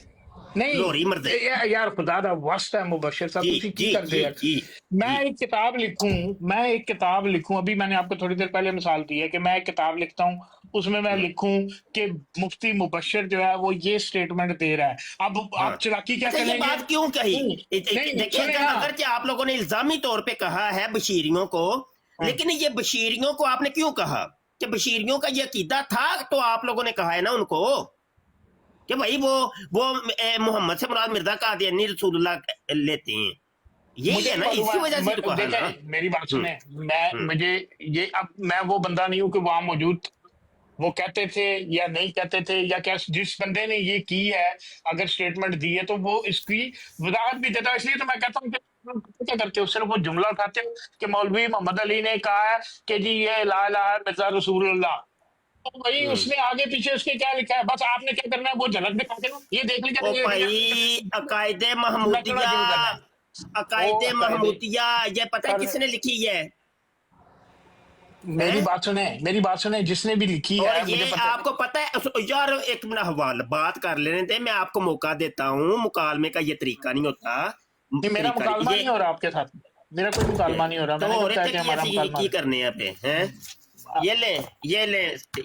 ਨਹੀਂ ਲੋਰੀ ਮਰਦੇ ਯਾਰ ਖੁਦਾ ਦਾ ਵਾਸਤਾ ਹੈ मुबशर साहब, जी, ਤੁਸੀਂ ਕੀ जी, ਕਰਦੇ जी, ਯਾਰ? जी, मैं एक किताब लिखूं, अभी मैंने आपको थोड़ी देर पहले मिसाल दी है कि मैं एक किताब लिखता हूँ, उसमें मैं लिखूं कि मुफ्ती मुबशर जो है वो ये स्टेटमेंट दे रहा है। अब हाँ। आप चलाकी क्या अच्छा, ये करेंगे? बात क्यों कही? नहीं, देखिए सुनिए ना। अगर कि आप लोगों ने इल्जामी तौर पे कहा है बशीरियों को, लेकिन ये बशीरियों को आपने क्यों कहा कि बशीरियों का ये अकीदा था? तो आप लोगों ने कहा है ना उनको कि भाई वो मोहम्मद से मुराद मिर्जा कादियानी रसूलुल्लाह लेते हैं, यही मुझे है ना, इसी वजह से तो कहा देखिए, ना। मेरी बात सुने, मुझे ये, अब मैं वो बंदा नहीं हूँ कि वहां मौजूद था। वो कहते थे या नहीं कहते थे या क्या, जिस बंदे ने ये की है अगर स्टेटमेंट दी है तो वो इसकी वजाहत भी देता है। इसलिए तो मैं कहता हूँ कि क्या करते हो, सिर्फ वो जुमला उठाते हो कि मौलवी मोहम्मद अली ने कहा है कि जी ये ला इलाहा मिर्जा रसूलुल्लाह, तो वही उसने आगे पीछे उसके क्या लिखा है, बस आपने क्या करना है वो झलक दिखा के ना ये देख ओ लीजिए। भाई अकायदे महमूदिया, अकायदे महमूदिया ये पता है किसने लिखी है? मेरी बात सुने, जिसने भी लिखी है और मुझे ये पता है। आपको पता है यार, एक मिनट हवाला बात कर लेने दे, मैं आपको मौका देता हूँ, मुकालमे का ये तरीका नहीं होता। नहीं, मेरा तरीका मुकालमा ये- नहीं हो रहा आपके साथ, मेरा कोई मुकालमा नहीं हो रहा। तो मैंने हो कब रहे कहा थे कि कि हमारा ऐसे मुकालमा की करने हैं पे हैं? ये ले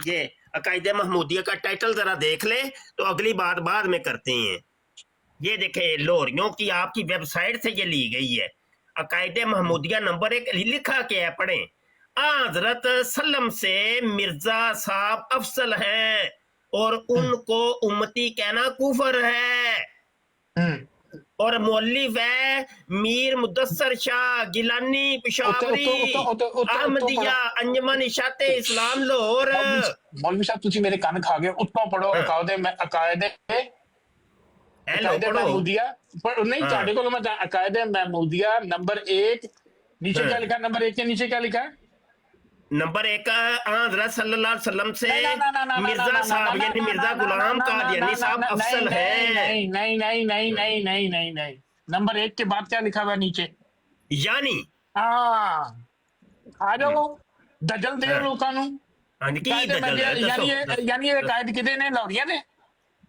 ये अकायदे महमूदिया का टाइटल जरा देख ले, तो अगली बात बाद में करते हैं। ये देखे लोरियों की आपकी वेबसाइट से ये ली गई है, अकायदे महमूदिया नंबर 1 लिखा क्या है, पढ़े। हजरत सल्लम से मिर्जा साहब अफसल हैं और उनको उम्मती कहना कुफर है, और मौलिफ है मीर मुदस्सर शाह गिलानी पिशावरी अहमदिया अंजमन इशाते इस्लाम लाहौर। मौलवी साहब ਤੁਸੀਂ ਮੇਰੇ ਕੰਨ ਖਾ ਗਏ, ਉੱਤੋਂ ਪੜੋ ਅਕਾਇਦੇ महमूदिया, पर नहीं ਤੁਹਾਡੇ ਕੋਲ ਮੈਂ अकायदे महमूदिया नंबर 1 नीचे क्या लिखा है? नंबर 1 के नीचे क्या लिखा है? नंबर 1 हजरत सल्लल्लाहु अलैहि वसल्लम से मिर्जा साहब यानी मिर्जा गुलाम कादियानी साहब अफसल है। नहीं, नंबर 1 के बाद क्या लिखा हुआ है नीचे? यानी आ जाओ दजल दे लोगों ਨੂੰ यानी ये कायद किदे ने? लाहौरिया ने?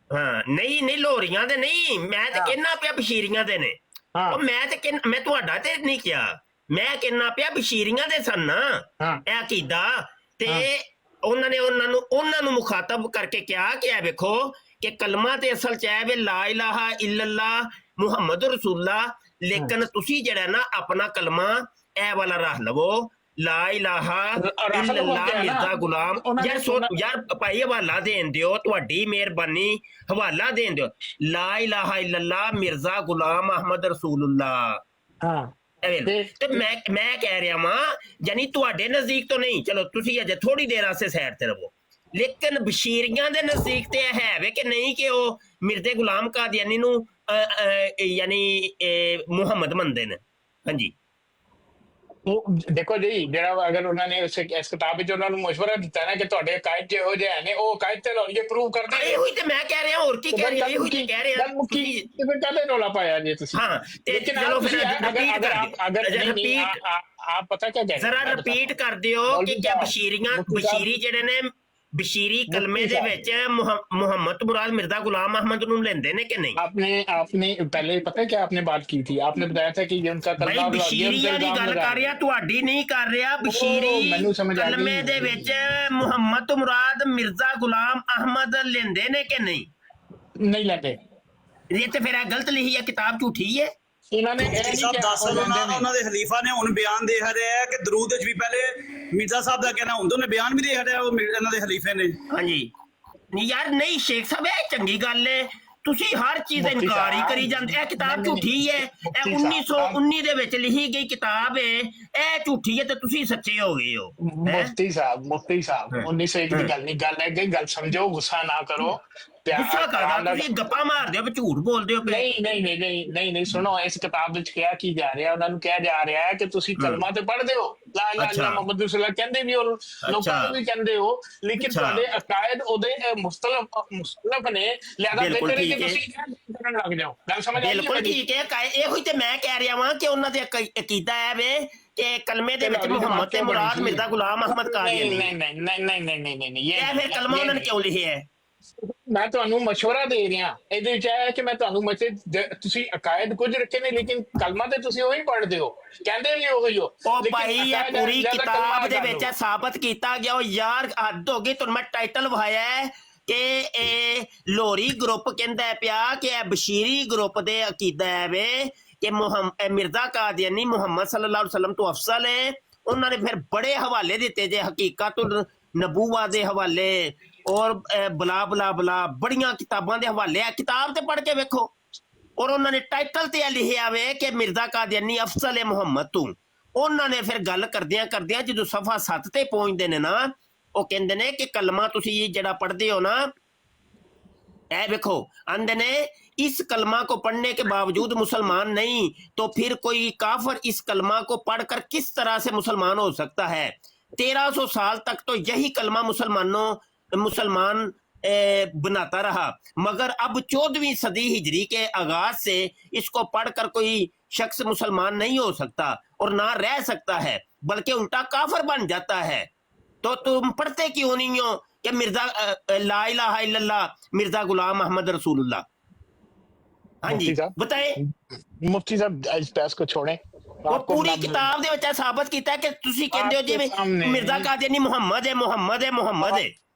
हाँ नहीं लोरियां दे नहीं, मैं ते कहना पिया बशीरियां दे ने। ਉਹ ਮੈਂ ਤੁਹਾਡਾ ਤੇ ਨਹੀਂ ਕਿਹਾ, ਮੈਂ ਕਹਿਣਾ ਪਿਆ ਬਸ਼ੀਰੀਆਂ ਦੇ ਸਨ ਨਾ ਇਹ ਅਕੀਦਾ, ਤੇ ਉਹਨਾਂ ਨੂੰ ਮੁਖਾਤਬ ਕਰਕੇ ਕਿਹਾ ਕਿ ਇਹ ਵੇਖੋ ਕਿ ਕਲਮਾ ਤੇ ਅਸਲ ਚ ਹੈ ਵੇ ਲਾ ਇਲਾਹਾ ਇਲੱਲਾ ਮੁਹੰਮਦ ਰਸੂਲullah, ਲੇਕਿਨ ਤੁਸੀਂ ਜਿਹੜਾ ਨਾ ਆਪਣਾ ਕਲਮਾ ਇਹ ਵਾਲਾ ਰੱਖ ਲਵੋ, ਲਾ ਇਲਾਹਾ ਇਲੱਲਾ ਮਿਰਜ਼ਾ ਗੁਲਾਮ। ਯਾਰ ਭਾਈ ਹਵਾਲਾ ਦੇਣ ਦਿਓ, ਤੁਹਾਡੀ ਮਿਹਰਬਾਨੀ ਹਵਾਲਾ ਦੇਣ ਦਿਓ, ਲਾ ਇਲਾਹਾ ਇਲੱਲਾ ਮਿਰਜ਼ਾ ਗੁਲਾਮ ਅਹਮਦ ਰਸੂਲullah। ਤੇ ਮੈਂ ਕਹਿ ਰਿਹਾ ਵਾਂ, ਯਾਨੀ ਤੁਹਾਡੇ ਨਜ਼ਦੀਕ ਤੋਂ ਨਹੀਂ, ਚਲੋ ਤੁਸੀਂ ਅਜੇ ਥੋੜੀ ਦੇਰ ਵਾਸਤੇ ਸਾਈਡ ਤੇ ਰਹੋ, ਲੇਕਿਨ ਬਸ਼ੀਰੀਆਂ ਦੇ ਨਜ਼ਦੀਕ ਤੇ ਹੈ ਵੇ ਕਿ ਨਹੀਂ ਕਿ ਉਹ ਮਿਰਜ਼ੇ ਗੁਲਾਮ ਕਾਦੀਆਨੀ ਨੂੰ ਯਾਨੀ ਮੁਹੰਮਦ ਮੰਨਦੇ ਨੇ। ਹਾਂਜੀ ਦੇਖੋ ਜੀ, ਜਿਹੜਾ ਅਗਰ ਉਹਨਾਂ ਨੇ ਇਸ ਕਿਤਾਬ ਵਿੱਚ ਉਹਨਾਂ ਨੂੰ ਮਸ਼ਵਰਾ ਦਿੱਤਾ ਨਾ ਕਿ ਤੁਹਾਡੇ ਅਕਾਇਦ ਜਿਹੋ ਜਿਹੇ ਨੇ ਉਹ ਅਕਾਇਦ ਤੇ ਲਓ, ਇਹ ਪ੍ਰੂਵ ਕਰਦੇ ਇਹੋ ਹੀ ਤੇ ਮੈਂ ਕਹਿ ਰਿਹਾ, ਹੋਰ ਕੀ ਕਹਿ ਰਿਹਾ, ਇਹੋ ਹੀ ਕਹਿ ਰਿਹਾ। ਤੇ ਫਿਰ ਕਾਹਦੇ ਰੌਲਾ ਪਾਇਆ ਜੀ ਤੁਸੀਂ? ਹਾਂ ਤੇ ਚਲੋ ਫਿਰ ਰਿਪੀਟ ਆਪ ਪਤਾ ਕਿਆ ਕਹਿ ਰਹੇ, ਜ਼ਰਾ ਰਿਪੀਟ ਕਰ ਦਿਓ ਕਿ ਕਿਆ ਬਸ਼ੀਰੀ ਜਿਹੜੇ ਨੇ, बशीरी कलमे दे विच मोहम्मद मुराद मिर्जा गुलाम अहमद ਨੂੰ ਲੈਂਦੇ ਨੇ ਕਿ ਨਹੀਂ? आपने पहले पता है क्या आपने बात की थी, आपने बताया था कि ये उनका कलमा बशीरिया ਦੀ ਗੱਲ ਕਰ ਰਿਹਾ, ਤੁਹਾਡੀ ਨਹੀਂ ਕਰ ਰਿਹਾ। ਬਸ਼ੀਰੀ ਕਲਮੇ ਦੇ ਵਿੱਚ ਮੁਹੰਮਦ ਮੁਰਾਦ ਮਿਰਜ਼ਾ ਗੁਲਾਮ ਅਹਮਦ ਲੈਂਦੇ ਨੇ ਕਿ ਨਹੀਂ? नहीं लेते। ਇਹ ਤੇ ਫਿਰ ਇਹ ਗਲਤ ਲਿਖੀ ਹੈ ਕਿਤਾਬ, ਝੂਠੀ ਹੈ। ਉਹਨਾਂ ਨੇ ਇਹ ਨਹੀਂ ਕਿਹਾ, ਉਹਨਾਂ ਦੇ ਖਲੀਫਾ ਨੇ ਹੁਣ ਬਿਆਨ ਦੇ ਰਿਹਾ ਹੈ ਕਿ ਦਰੂਦ ਵਿੱਚ ਵੀ ਪਹਿਲੇ ਮਿਰਜ਼ਾ ਸਾਹਿਬ ਦਾ ਕਹਿਣਾ ਹੁੰਦਾ, ਉਹਨੇ ਬਿਆਨ ਵੀ ਦੇ ਰਿਹਾ ਉਹ ਇਹਨਾਂ ਦੇ ਖਲੀਫੇ ਨੇ। ਹਾਂਜੀ ਨਹੀਂ ਯਾਰ, ਨਹੀਂ ਸ਼ੇਖ ਸਾਹਿਬ ਇਹ ਚੰਗੀ ਗੱਲ ਹੈ, ਤੁਸੀਂ ਹਰ ਚੀਜ਼ ਦਾ ਇਨਕਾਰ ਹੀ ਕਰੀ ਜਾਂਦੇ। ਇਹ ਕਿਤਾਬ ਝੂਠੀ ਹੈ, ਇਹ 1919 ਦੇ ਵਿੱਚ ਲਿਖੀ ਗਈ ਕਿਤਾਬ ਹੈ, ਇਹ ਝੂਠੀ ਹੈ ਤੇ ਤੁਸੀਂ ਸੱਚੇ ਹੋ ਗਏ ਹੋ। ਮੁਫਤੀ ਸਾਹਿਬ 1901 ਦੀ ਗੱਲ ਨਹੀਂ, ਗੱਲ ਹੈ ਕਿ ਗੱਲ ਸਮਝੋ, ਗੁੱਸਾ ਨਾ ਕਰੋ। ਗੁੱਸਾ ਕਰਦਾ ਤੁਸੀਂ ਗੱਪਾਂ ਮਾਰਦੇ ਹੋ, ਝੂਠ ਬੋਲਦੇ ਹੋ। ਨਹੀਂ ਸੁਣੋ, ਇਸ ਕਿਤਾਬ ਵਿੱਚ ਕਿਹਾ ਕੀ ਜਾ ਰਿਹਾ, ਉਹਨਾਂ ਨੂੰ ਕਿਹਾ ਜਾ ਰਿਹਾ ਹੈ ਕਿ ਤੁਸੀਂ ਕਲਮਾ ਤੇ ਪੜ੍ਹਦੇ ਹੋ, ਲਾ ਇਲਾਹਾ ਇਲੱਲਾ ਮੁਹੰਮਦ ਰਸੂਲullah ਕਹਿੰਦੇ ਵੀ ਹੋ, ਲੋਕਾਂ ਨੂੰ ਵੀ ਕਹਿੰਦੇ ਹੋ, ਲੇਕਿਨ ਤੁਹਾਡੇ ਅਕਾਇਦ ਉਹਦੇ ਮੁਖਤਲਫ ਨੇ, ਲਿਆਦਾ ਬਿਹਤਰ ਹੈ ਕਿ ਤੁਸੀਂ ਕਰਨ ਲੱਗ ਜਾਓ। ਗੱਲ ਸਮਝ ਆਈ? ਬਿਲਕੁਲ ਠੀਕ ਹੈ, ਇਹੋ ਹੀ ਤੇ ਮੈਂ ਕਹਿ ਰਿਹਾ ਵਾਂ ਕਿ ਉਹਨਾਂ ਦੇ ਅਕੀਦਾ ਹੈ ਵੇ ਕਿ ਕਲਮੇ ਦੇ ਵਿੱਚ ਮੁਹੰਮਦ ਤੇ ਮੁਰਾਦ ਮਿਰਜ਼ਾ ਗੁਲਾਮ ਅਹਮਦ ਕਾਦੀਆਨੀ। ਨਹੀਂ ਇਹ ਫਿਰ ਕਲਮਾ ਉਹਨਾਂ ਨੇ ਕਿਉਂ ਲਿਖਿਆ ਹੈ? ਮੈਂ ਤੁਹਾਨੂੰ ਮਸ਼ਵਰਾ ਦੇ ਰਿਹਾ, ਇਹਦੇ ਵਿੱਚ ਇਹ ਹੈ ਕਿ ਮੈਂ ਤੁਹਾਨੂੰ ਤੁਸੀਂ ਅਕਾਇਦ ਕੁਝ ਰੱਖੇ ਨੇ, ਲੇਕਿਨ ਕਲਮਾ ਤੇ ਤੁਸੀਂ ਉਹੀ ਪੜ੍ਹਦੇ ਹੋ, ਕਹਿੰਦੇ ਵੀ ਉਹੀ ਹੋ। ਉਹ ਲੇਕਿਨ ਭਾਈ ਇਹ ਅਕਾਇਦ ਪੂਰੀ ਜਾਂ ਤਾਂ ਕਿਤਾਬ ਕਲਮਾ ਦੇ ਕਰ ਵਿੱਚ ਲਓ। ਇਹ ਸਾਬਤ ਕੀਤਾ ਗਿਆ। ਉਹ ਯਾਰ ਹੱਦ ਹੋ ਗਈ, ਤੁਹਾਨੂੰ ਮੈਂ ਟਾਈਟਲ ਵਹਾਇਆ ਹੈ ਕਿ ਇਹ ਲੋਰੀ ਗਰੁੱਪ ਕਹਿੰਦਾ ਪਿਆ ਕਿ ਇਹ ਬਸ਼ੀਰੀ ਗਰੁੱਪ ਦੇ ਅਕੀਦਾ ਹੈ ਵੇ ਕਿ ਮਿਰਜ਼ਾ ਕਾਦੀਆਨੀ ਮੁਹੰਮਦ ਸੱਲੱਲਾਹੁ ਅਲੈਹਿ ਵਸੱਲਮ ਤੋਂ ਅਫਜ਼ਲ ਹੈ। ਉਹਨਾਂ ਨੇ ਫਿਰ ਬੜੇ ਹਵਾਲੇ ਦਿੱਤੇ ਜੇ ਹਕੀਕਤੁਲ ਨਬੂਵਾ ਦੇ ਹਵਾਲੇ ਔਰ ਬਲਾ ਬਲਾ ਬਲਾ ਬੜੀਆਂ ਕਿਤਾਬਾਂ ਦੇ ਹਵਾਲੇ ਆ। ਕਿਤਾਬ ਤੇ ਪੜ੍ਹ ਕੇ ਵੇਖੋ। ਔਰ ਉਹਨਾਂ ਨੇ ਟਾਈਟਲ ਤੇ ਲਿਖਿਆ ਵੇ ਕਿ ਮਿਰਜ਼ਾ ਕਾਦੀਆਨੀ ਅਫਜ਼ਲ ਹੈ ਮੁਹੰਮਦ ਤੋਂ। ਉਹਨਾਂ ਨੇ ਫਿਰ ਗੱਲ ਕਰਦਿਆਂ ਕਰਦਿਆਂ ਜਦੋਂ ਸਫਾ 7 ਤੇ ਪਹੁੰਚਦੇ ਨੇ ਨਾ, ਉਹ ਕਹਿੰਦੇ ਨੇ ਕਿ ਕਲਮਾ ਤੁਸੀਂ ਜਿਹੜਾ ਪੜ੍ਹਦੇ ਹੋ ਨਾ, ਇਹ ਵੇਖੋ आंदे ने इस कलमा को पढ़ने के बावजूद मुसलमान नहीं तो फिर कोई काफिर इस कलमा को पढ़कर किस तरह से मुसलमान हो सकता है। 1300 साल तक तो यही कलमा मुसलमान बनाता रहा, मगर अब 14वीं सदी हिजरी के आगाज से इसको पढ़कर कोई शख्स मुसलमान नहीं हो सकता और ना रह सकता है, बल्कि उल्टा काफिर बन जाता है। तो तुम पढ़ते क्यों नहीं हो कि मिर्जा ला इलाहा इल्लल्लाह मिर्जा गुलाम अहमद रसूलुल्लाह। हाँ जी मुफ्ती साहब, बताए। मुफ्ती साहब इस बहस को छोड़ें। वो पूरी किताब दे ਵਿੱਚ ਸਾਬਤ ਕੀਤਾ ਕਿ ਤੁਸੀਂ ਕਹਿੰਦੇ ਹੋ ਜਿਵੇਂ ਮਿਰਜ਼ਾ ਕਾਦੀਆਨੀ ਮੁਹੰਮਦ है मुहम्मद है मुहम्मद है।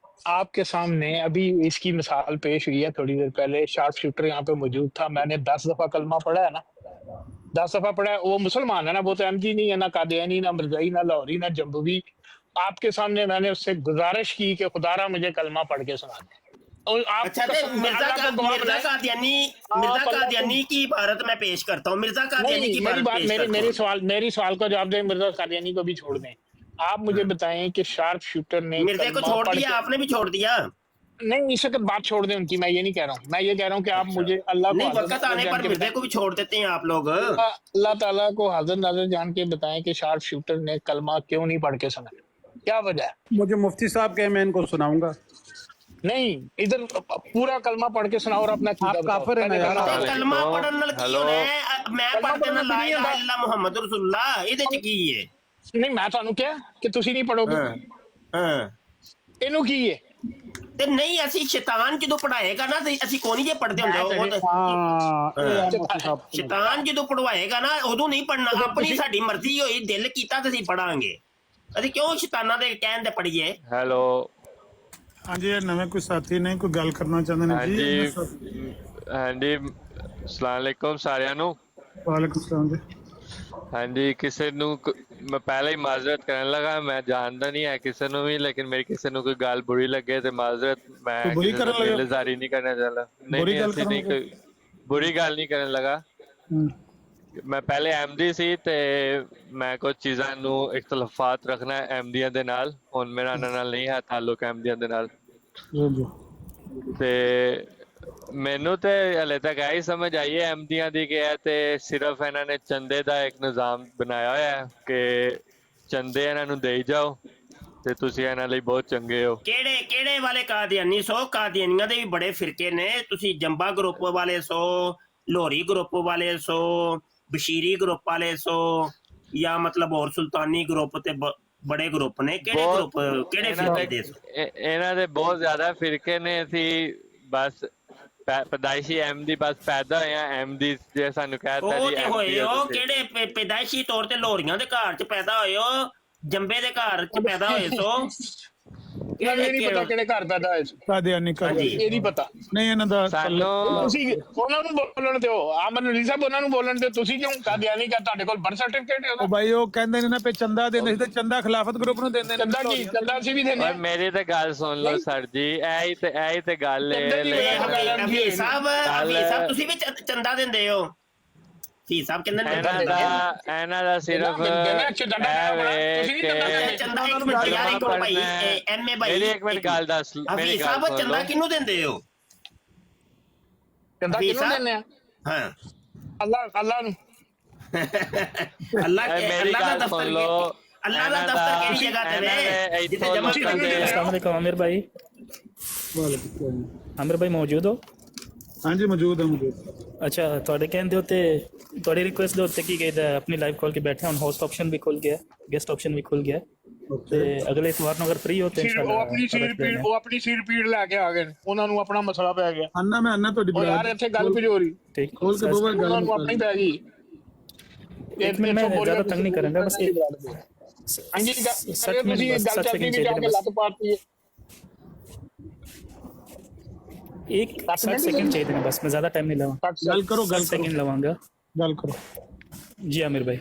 आपके सामने अभी इसकी मिसाल पेश हुई है थोड़ी देर पहले। शार्प शूटर यहाँ पे मौजूद था, मैंने 10 दफा कलमा पढ़ा है ना, 10 दफा पढ़ा है। वो मुसलमान है ना, वो तो एमजी नहीं है, ना कादियानी, ना मिर्जाई, ना लाहौरी, ना जम्बूवी। आपके सामने मैंने उससे गुजारिश की कि खुदारा मुझे कलमा पढ़ के सुना दे। और आप अच्छा मिर्जा कादियानी की इबारत मैं पेश करता हूँ। मिर्जा कादियानी की इबारत पेश करता हूँ। मेरी सवाल का जवाब दें, मिर्जा कादियानी को भी छोड़ दें। आप मुझे बताएं कि शार्प शूटर ने मिर्जे को कलमा छोड़ पढ़ दिया, के- आपने भी छोड़ दिया। नहीं, इस वक्त बात छोड़ दें उनकी, मैं ये नहीं कह रहा हूँ। मैं ये कह रहा हूँ कि आप मुझे अल्लाह को नहीं, हाज़िर वक्त नाज़िर आने जान पर के मिर्जे को भी छोड़ देते हैं आप लोग। अल्लाह ताला को हाजिर नाज़िर जान के बताएं कि शार्प शूटर ने कलमा क्यों नहीं पढ़ के सुना, क्या वजह है? मुझे मुफ्ती साहब के मैं इनको सुनाऊंगा। नहीं, इधर पूरा कलमा पढ़ के सुनाओ और अपना आप काफिर हैं ना यार। ਤੇ ਕਲਮਾ ਪੜਨ ਨਾਲ ਕੀ ਹੋਣਾ ਹੈ? ਮੈਂ ਪੜ੍ਹ ਦੇਣਾ ਲਾ ਇਲਾਹਾ ਇल्ला ਮੁਹੰਮਦ ਰਸੂਲullah, ਇਹਦੇ ਚ ਕੀ ਹੈ? नहीं, मैं ਤੁਹਾਨੂੰ ਕਿਹਾ ਕਿ ਤੁਸੀਂ ਨਹੀਂ ਪੜੋਗੇ। ਹਾਂ ਇਹਨੂੰ ਕੀ ਹੈ? ਤੇ ਨਹੀਂ, ਅਸੀਂ ਸ਼ੈਤਾਨ ਜਦੋਂ ਪੜਾਏਗਾ ਨਾ ਤੇ ਅਸੀਂ ਕੋਈ ਨਹੀਂ ਜੇ ਪੜਦੇ ਹੁੰਦੇ ਉਹ ਤਾਂ हाँ ये मुफ्ती साहब ਸ਼ੈਤਾਨ ਜਦੋਂ ਪੜਵਾਏਗਾ ਨਾ ਉਦੋਂ ਨਹੀਂ ਪੜਨਾ। ਆਪਣੀ ਸਾਡੀ ਮਰਜ਼ੀ ਹੋਈ, ਦਿਲ ਕੀਤਾ ਤੇ ਅਸੀਂ ਪੜਾਂਗੇ। ਅਸੀਂ ਕਿਉਂ ਸ਼ੈਤਾਨਾਂ ਦੇ ਕਹਿਣ ਤੇ ਪੜੀਏ? ਹੈਲੋ ਹਾਂਜੀ ਇਹ ਨਵੇਂ ਕੋਈ ਸਾਥੀ ਨੇ ਕੋਈ ਗੱਲ ਕਰਨਾ ਚਾਹੁੰਦੇ ਨੇ ਹਾਂਜੀ ਹਾਂਜੀ ਅਸਲਾਮ ਅਲੈਕੁਮ ਸਾਰਿਆਂ ਨੂੰ। ਵਾਲੇਕੁਮ ਸਲਾਮ ਜੀ। ਹਾਂਜੀ ਕਿਸੇ ਨੂੰ ਮੈਂ ਪਹਿਲਾਂ ਹੀ ਮਾਜ਼ਰਤ ਕਰਨ ਲੱਗਾ, ਮੈਂ ਜਾਣਦਾ ਨਹੀਂ ਹੈ ਕਿਸੇ ਨੂੰ ਵੀ, ਲੇਕਿਨ ਮੇਰੀ ਕਿਸੇ ਨੂੰ ਕੋਈ ਗੱਲ ਬੁਰੀ ਲੱਗੇ ਤੇ ਮਾਜ਼ਰਤ, ਮੈਂ ਕੋਈ ਬੁਰੀ ਕਰਨ ਲੱਗਾ? ਦਿਲਜ਼ਾਰੀ ਨਹੀਂ ਕਰਨਾ ਚਾਹੁੰਦਾ। ਨਹੀਂ ਬੁਰੀ ਨਹੀਂ ਗੱਲ ਅਸੀਂ ਕਰਨ ਨਹੀਂ ਕੋਈ ਬੁਰੀ ਗੱਲ ਨਹੀਂ ਕਰਨ ਲੱਗਾ। ਮੈਂ ਪਹਿਲੇ ਅਹਿਮਦੀ ਸੀ ਤੇ ਮੈਂ ਕੁਝ ਚੀਜ਼ਾਂ ਨੂੰ ਇਖਤਲਾਫਾਤ ਰੱਖਣਾ ਅਹਿਮਦੀਆਂ ਦੇ ਨਾਲ। ਹੁਣ ਮੇਰਾ ਇਹਨਾਂ ਨਾਲ ਨਹੀਂ ਹੈ ਤਾਲੁਕ ਅਹਿਮਦੀਆਂ ਦੇ ਨਾਲ। ਤੇ ਮੈਨੂੰ ਤੇ ਹਲੇ ਤੱਕ ਇਹੀ ਸਮਝ ਆਈ ਹੈ ਅਹਿਮਦੀਆਂ ਦੀ ਕਿ ਇਹ ਤੇ ਸਿਰਫ ਇਹਨਾਂ ਨੇ ਚੰਦੇ ਦਾ ਇੱਕ ਨਿਜ਼ਾਮ ਬਣਾਇਆ ਹੋਇਆ ਹੈ ਕਿ ਚੰਦੇ ਇਹਨਾਂ ਨੂੰ ਦੇਈ ਜਾਓ ਤੇ ਤੁਸੀਂ ਇਹਨਾਂ ਲਈ ਬਹੁਤ ਚੰਗੇ ਹੋ। ਕਿਹੜੇ ਵਾਲੇ ਕਾਦੀਆਨੀ ਸੋ? ਕਾਦੀਆਨੀਆਂ ਦੇ ਵੀ ਬੜੇ ਫਿਰਕੇ ਨੇ। ਤੁਸੀਂ ਜੰਬਾ ਗਰੁੱਪ ਵਾਲੇ ਸੋ, ਲੋਹਰੀ ਗਰੁੱਪ ਵਾਲੇ ਸੋ, ਬਸ਼ੀਰੀ ਗਰੁੱਪ ਵਾਲੇ ਸੋ, ਜਾਂ ਮਤਲਬ ਹੋਰ ਸੁਲਤਾਨੀ ਗਰੁੱਪ ਤੇ ਬੜੇ ਗਰੁੱਪ ਨੇ। ਕਿਹੜੇ ਗਰੁੱਪ ਕਿਹੜੇ ਫਿਰਕੇ ਦੇ ਸੋ? ਇਹਨਾਂ ਦੇ ਬਹੁਤ ਜ਼ਿਆਦਾ ਫਿਰਕੇ ਨੇ। ਅਸੀਂ ਬਸ ਪੈਦਾਇਸ਼ੀ ਅਹਿਮਦੀ ਬਸ ਪੈਦਾ ਹੋਏ ਆ ਅਹਿਮਦੀ, ਜੇ ਸਾਨੂੰ ਕਹਿਤਾ ਉਹ ਜੀ ਤੇ ਹੋਏ ਹੋ ਕਿਹੜੇ ਪੈਦਾਇਸ਼ੀ ਤੌਰ ਤੇ ਲੋਹਰੀਆਂ ਦੇ ਘਰ ਚ ਪੈਦਾ ਹੋਏ ਹੋ, ਜੰਬੇ ਦੇ ਘਰ ਚ ਪੈਦਾ ਹੋਏ ਸੋ? ਇਹ ਨਹੀਂ ਪਤਾ ਕਿਹੜੇ ਘਰ ਪੈਦਾ ਹੋਏ ਸੀ, ਕਾਦੀਆਨੀ ਹਾਂਜੀ। ਇਹ ਨਹੀਂ ਪਤਾ। ਨਹੀਂ ਇਹਨਾਂ ਦਾ ਸਾਨੂੰ ਤੁਸੀਂ ਉਹਨਾਂ ਨੂੰ ਬੋਲਣ ਦਿਓ, ਆਮਨ ਅਲੀ ਸਾਹਿਬ ਉਹਨਾਂ ਨੂੰ ਬੋਲਣ ਦਿਓ। ਤੁਸੀਂ ਕਿਉਂ ਕਾਦੀਆਨੀ ਕਾ ਤੁਹਾਡੇ ਕੋਲ ਬਰਥ ਸਰਟੀਫਿਕੇਟ ਹੈ ਉਹ ਉਹਦਾ? ਭਾਈ ਉਹ ਕਹਿੰਦੇ ਨੇ ਨਾ ਪੇ ਚੰਦਾ ਦਿੰਦੇ ਸੀ ਤੇ ਚੰਦਾ ਖਿਲਾਫਤ ਗਰੁੱਪ ਨੂੰ ਦਿੰਦੇ ਨੇ। ਚੰਦਾ ਕੀ ਚੰਦਾ ਸੀ ਵੀ ਦਿੰਦੇ ਔਰ ਆ। ਮੇਰੀ ਤੇ ਗੱਲ ਸੁਣ ਲਓ ਸਰ ਜੀ, ਇਹੀ ਤੇ ਗੱਲ ਹੈ। ਹਫੀਜ਼ ਸਾਹਿਬ ਤੁਸੀਂ ਵੀ ਚੰਦਾ ਦਿੰਦੇ ਹੋ? ਹਫੀਜ਼ ਸਾਹਿਬ ਕਹਿੰਦੇ ਨੇ ਚੰਦਾ ਦਿੰਦੇ ਆ। ਇਹਨਾਂ ਦਾ ਸਿਰਫ ਚੰਦਾ ਇੱਕ ਮਿੰਟ ਯਾਰ, ਇੱਕ ਮਿੰਟ ਭਾਈ, ਐਮਏ ਭਾਈ ਮੇਰੀ ਇੱਕ ਮਿੰਟ ਗੱਲ ਦੱਸ, ਮੇਰੀ ਹਫੀਜ਼ ਗੱਲ ਸਾਹਿਬ ਸੁਣ ਚੰਦਾ ਲਓ। ਕਿਹਨੂੰ ਦਿੰਦੇ ਹੋ? ਚੰਦਾ ਕਿਹਨੂੰ ਦਿੰਦੇ ਆ? ਹਾਂ ਅੱਲਾਹ ਨੂੰ। ਅੱਲਾਹ ਮੇਰੀ ਦਾ ਗੱਲ ਦਫ਼ਤਰ ਸੁਣ ਲਓ। ਅੱਲਾਹ ਦਾ ਦਫ਼ਤਰ ਕਿਹੜੀ ਜਗ੍ਹਾ ਤੇ ਵੇ ਜਿੱਥੇ ਜਮਾ अस्सलाम वालेकुम आमिर भाई। आमिर भाई मौजूद हो? ਹਾਂਜੀ ਮੌਜੂਦ ਹੈ ਮੌਜੂਦ। अच्छा ਤੁਹਾਡੇ ਕਹਿੰਦੇ ਉੱਤੇ ਤੁਹਾਡੀ ਰਿਕੁਐਸਟ ਦੇ ਉੱਤੇ ਕੀ ਕਹਿੰਦਾ ਆਪਣੀ ਲਾਈਵ ਕਾਲ ਕੇ ਬੈਠੇ ਹੁਣ ਹੋਸਟ ਆਪਸ਼ਨ ਵੀ ਖੁੱਲ ਗਿਆ, ਗੈਸਟ ਆਪਸ਼ਨ ਵੀ ਖੁੱਲ ਗਿਆ। ਤੇ ਅਗਲੇ ਇਤਵਾਰ ਨੂੰ ਅਗਰ ਫ੍ਰੀ ਹੋ ਤੇ ਉਹ ਇਨਸ਼ਾਅੱਲਾ ਆਪਣੀ ਸੀਰ ਪੀੜ ਲੈ ਕੇ ਆ ਗਏ ਨੇ, ਉਹਨਾਂ ਨੂੰ ਆਪਣਾ ਮਸਲਾ ਪੈ ਗਿਆ। ਆਨਾ ਮੈਂ ਆਨਾ ਤੁਹਾਡੀ ਉਹ ਯਾਰ ਇੱਥੇ ਗੱਲ ਕੁਝ ਹੋ ਰਹੀ, ਠੀਕ ਖੋਲ ਕੇ ਬੋਲ ਉਹਨਾਂ ਨੂੰ ਆਪਣੀ ਪੈ ਗਈ। एक मिनट मैं ज्यादा तंग नहीं करूंगा, बस ਹਾਂਜੀ सच में ਤੁਸੀਂ बस ਗੱਲ 7 ਚੱਲਦੀ सेकंड ਵੀ ਜਾ चाहिए ਕੇ बस ਲੱਤ ਪਾਤੀ है। एक 60 सेकंड चाहिए थे बस, मैं ज्यादा टाइम नहीं लूंगा। ਗੱਲ ਕਰੋ 60 सेकंड लवाऊंगा। ਗੱਲ ਕਰੋ। जी आमिर भाई,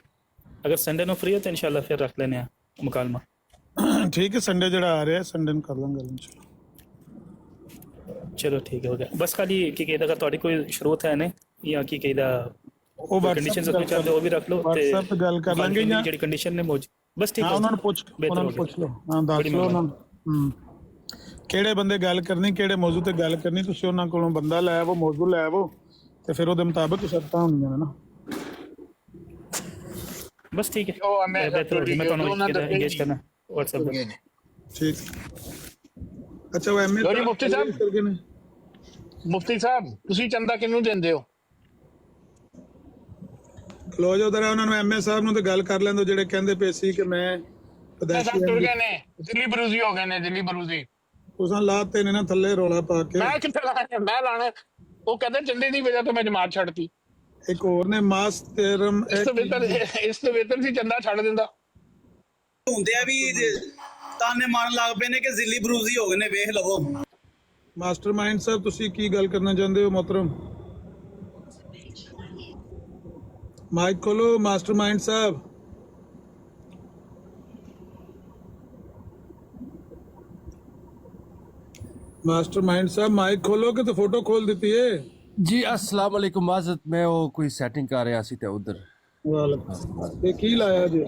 अगर संडे ਨੂੰ फ्री हो तो इंशाल्लाह फिर रख लेने हैं मुकालमा। ਠੀਕ ਹੈ ਸੰਡੇ ਜਿਹੜਾ ਆ ਰਿਹਾ ਸੰਡੇ ਨੂੰ ਕਰ ਲਾਂਗੇ ਇਨਸ਼ਾਅੱਲਾ। चलो ठीक है, हो गया बस। खाली की कहदा अगर ਤੁਹਾਡੀ ਕੋਈ ਸ਼ਰੂਤ ਹੈ ਨੇ ਜਾਂ ਕੀ कहदा ਉਹ ਕੰਡੀਸ਼ਨਸ ਆਪਣੇ ਚੱਲਦੇ ਉਹ ਵੀ ਰੱਖ ਲਓ ਤੇ WhatsApp ਤੇ ਗੱਲ ਕਰ ਲਾਂਗੇ ਜਾਂ ਜਿਹੜੀ ਕੰਡੀਸ਼ਨ ਨੇ ਮੌਜ ਬਸ ਠੀਕ ਹੈ। ਹਾਂ ਉਹਨਾਂ ਨੂੰ ਪੁੱਛ ਬਿਹਤਰ ਹੋ ਪੁੱਛ ਗਿਆ। ਲਓ। ਹਾਂ ਦੱਸ ਬੜੀ ਲਓ ਉਹਨਾਂ ਨੂੰ ਕਿਹੜੇ ਬੰਦੇ ਗੱਲ ਕਰਨੀ, ਕਿਹੜੇ ਮੌਜੂ ਤੇ ਗੱਲ ਕਰਨੀ, ਤੁਸੀਂ ਉਹਨਾਂ ਕੋਲੋਂ ਬੰਦਾ ਲੈ ਆਵੋ, ਮੌਜੂ ਲੈ ਆਵੋ ਤੇ ਫਿਰ ਉਹਦੇ ਮੁਤਾਬਕ ਸ਼ਰਤਾਂ ਹੁੰਦੀਆਂ ਨੇ ਨਾ। बस ठीक है, ਉਹ ਮੈਂ बेहतर होगी। मैं ਤੁਹਾਨੂੰ engage करना WhatsApp पे। ਠੀਕ। ਅੱਛਾ ਉਹ ਐਮਏ ਲੋਰੀ ਮੁਫਤੀ ਸਾਹਿਬ, ਮੁਫਤੀ ਸਾਹਿਬ ਤੁਸੀਂ ਚੰਦਾ ਕਿਹਨੂੰ ਦਿੰਦੇ ਹੋ? ਖਲੋ ਜਾਓ ਜਰਾ, ਉਹਨਾਂ ਨੂੰ ਐਮਏ ਸਾਹਿਬ ਨੂੰ ਤੇ ਗੱਲ ਕਰ ਲੈਂਦੋ ਜਿਹੜੇ ਕਹਿੰਦੇ ਪਏ ਸੀ ਕਿ ਮੈਂ ਸਾਹਿਬ ਤੁਰ ਗਏ ਨੇ, ਦਿੱਲੀ ਬਰੂਜ਼ੀ ਹੋ ਗਏ ਨੇ, ਦਿੱਲੀ ਬਰੂਜ਼ੀ। ਉਸਾਂ ਲਾਤੇ ਨੇ ਨਾ ਥੱਲੇ ਰੋਲਾ ਪਾ ਕੇ। ਮੈਂ ਕਿੱਥੇ ਲਾਣਾ, ਮੈਂ ਲਾਣਾ। ਉਹ ਕਹਿੰਦੇ ਚੰਦੇ ਦੀ ਵਜ੍ਹਾ ਤੋਂ ਮੈਂ ਜਮਾਤ ਛੱਡਤੀ। ਇੱਕ ਹੋਰ ਨੇ ਮਾਸ ਤੇਰਮ ਇਸ ਤੋਂ ਬਿਹਤਰ ਸੀ ਚੰਦਾ ਛੱਡ ਦਿੰਦਾ। ਹੁੰਦੇ ਆ ਵੀ ਤਾਨੇ ਮਾਰਨ ਲੱਗ ਪਏ ਨੇ ਕਿ ਜ਼ਿੱਲੀ ਬਰੂਜ਼ੀ ਹੋ ਗਏ ਨੇ, ਵੇਖ ਲਵੋ। ਮਾਸਟਰਮਾਈਂਡ ਸਾਹਿਬ ਤੁਸੀਂ ਕੀ ਗੱਲ ਕਰਨਾ ਚਾਹੁੰਦੇ ਹੋ ਮੁਹਤਰਮ? ਮਾਈਕ ਖੋਲੋ ਮਾਸਟਰਮਾਈਂਡ ਸਾਹਿਬ। मास्टरमाइंड साहब माइक खोलोगे तो फोटो खोल देती है। जी अस्सलाम वालेकुम माज़रत, मैं वो कोई सेटिंग कर रहा सी ते उधर ये की लाया जी?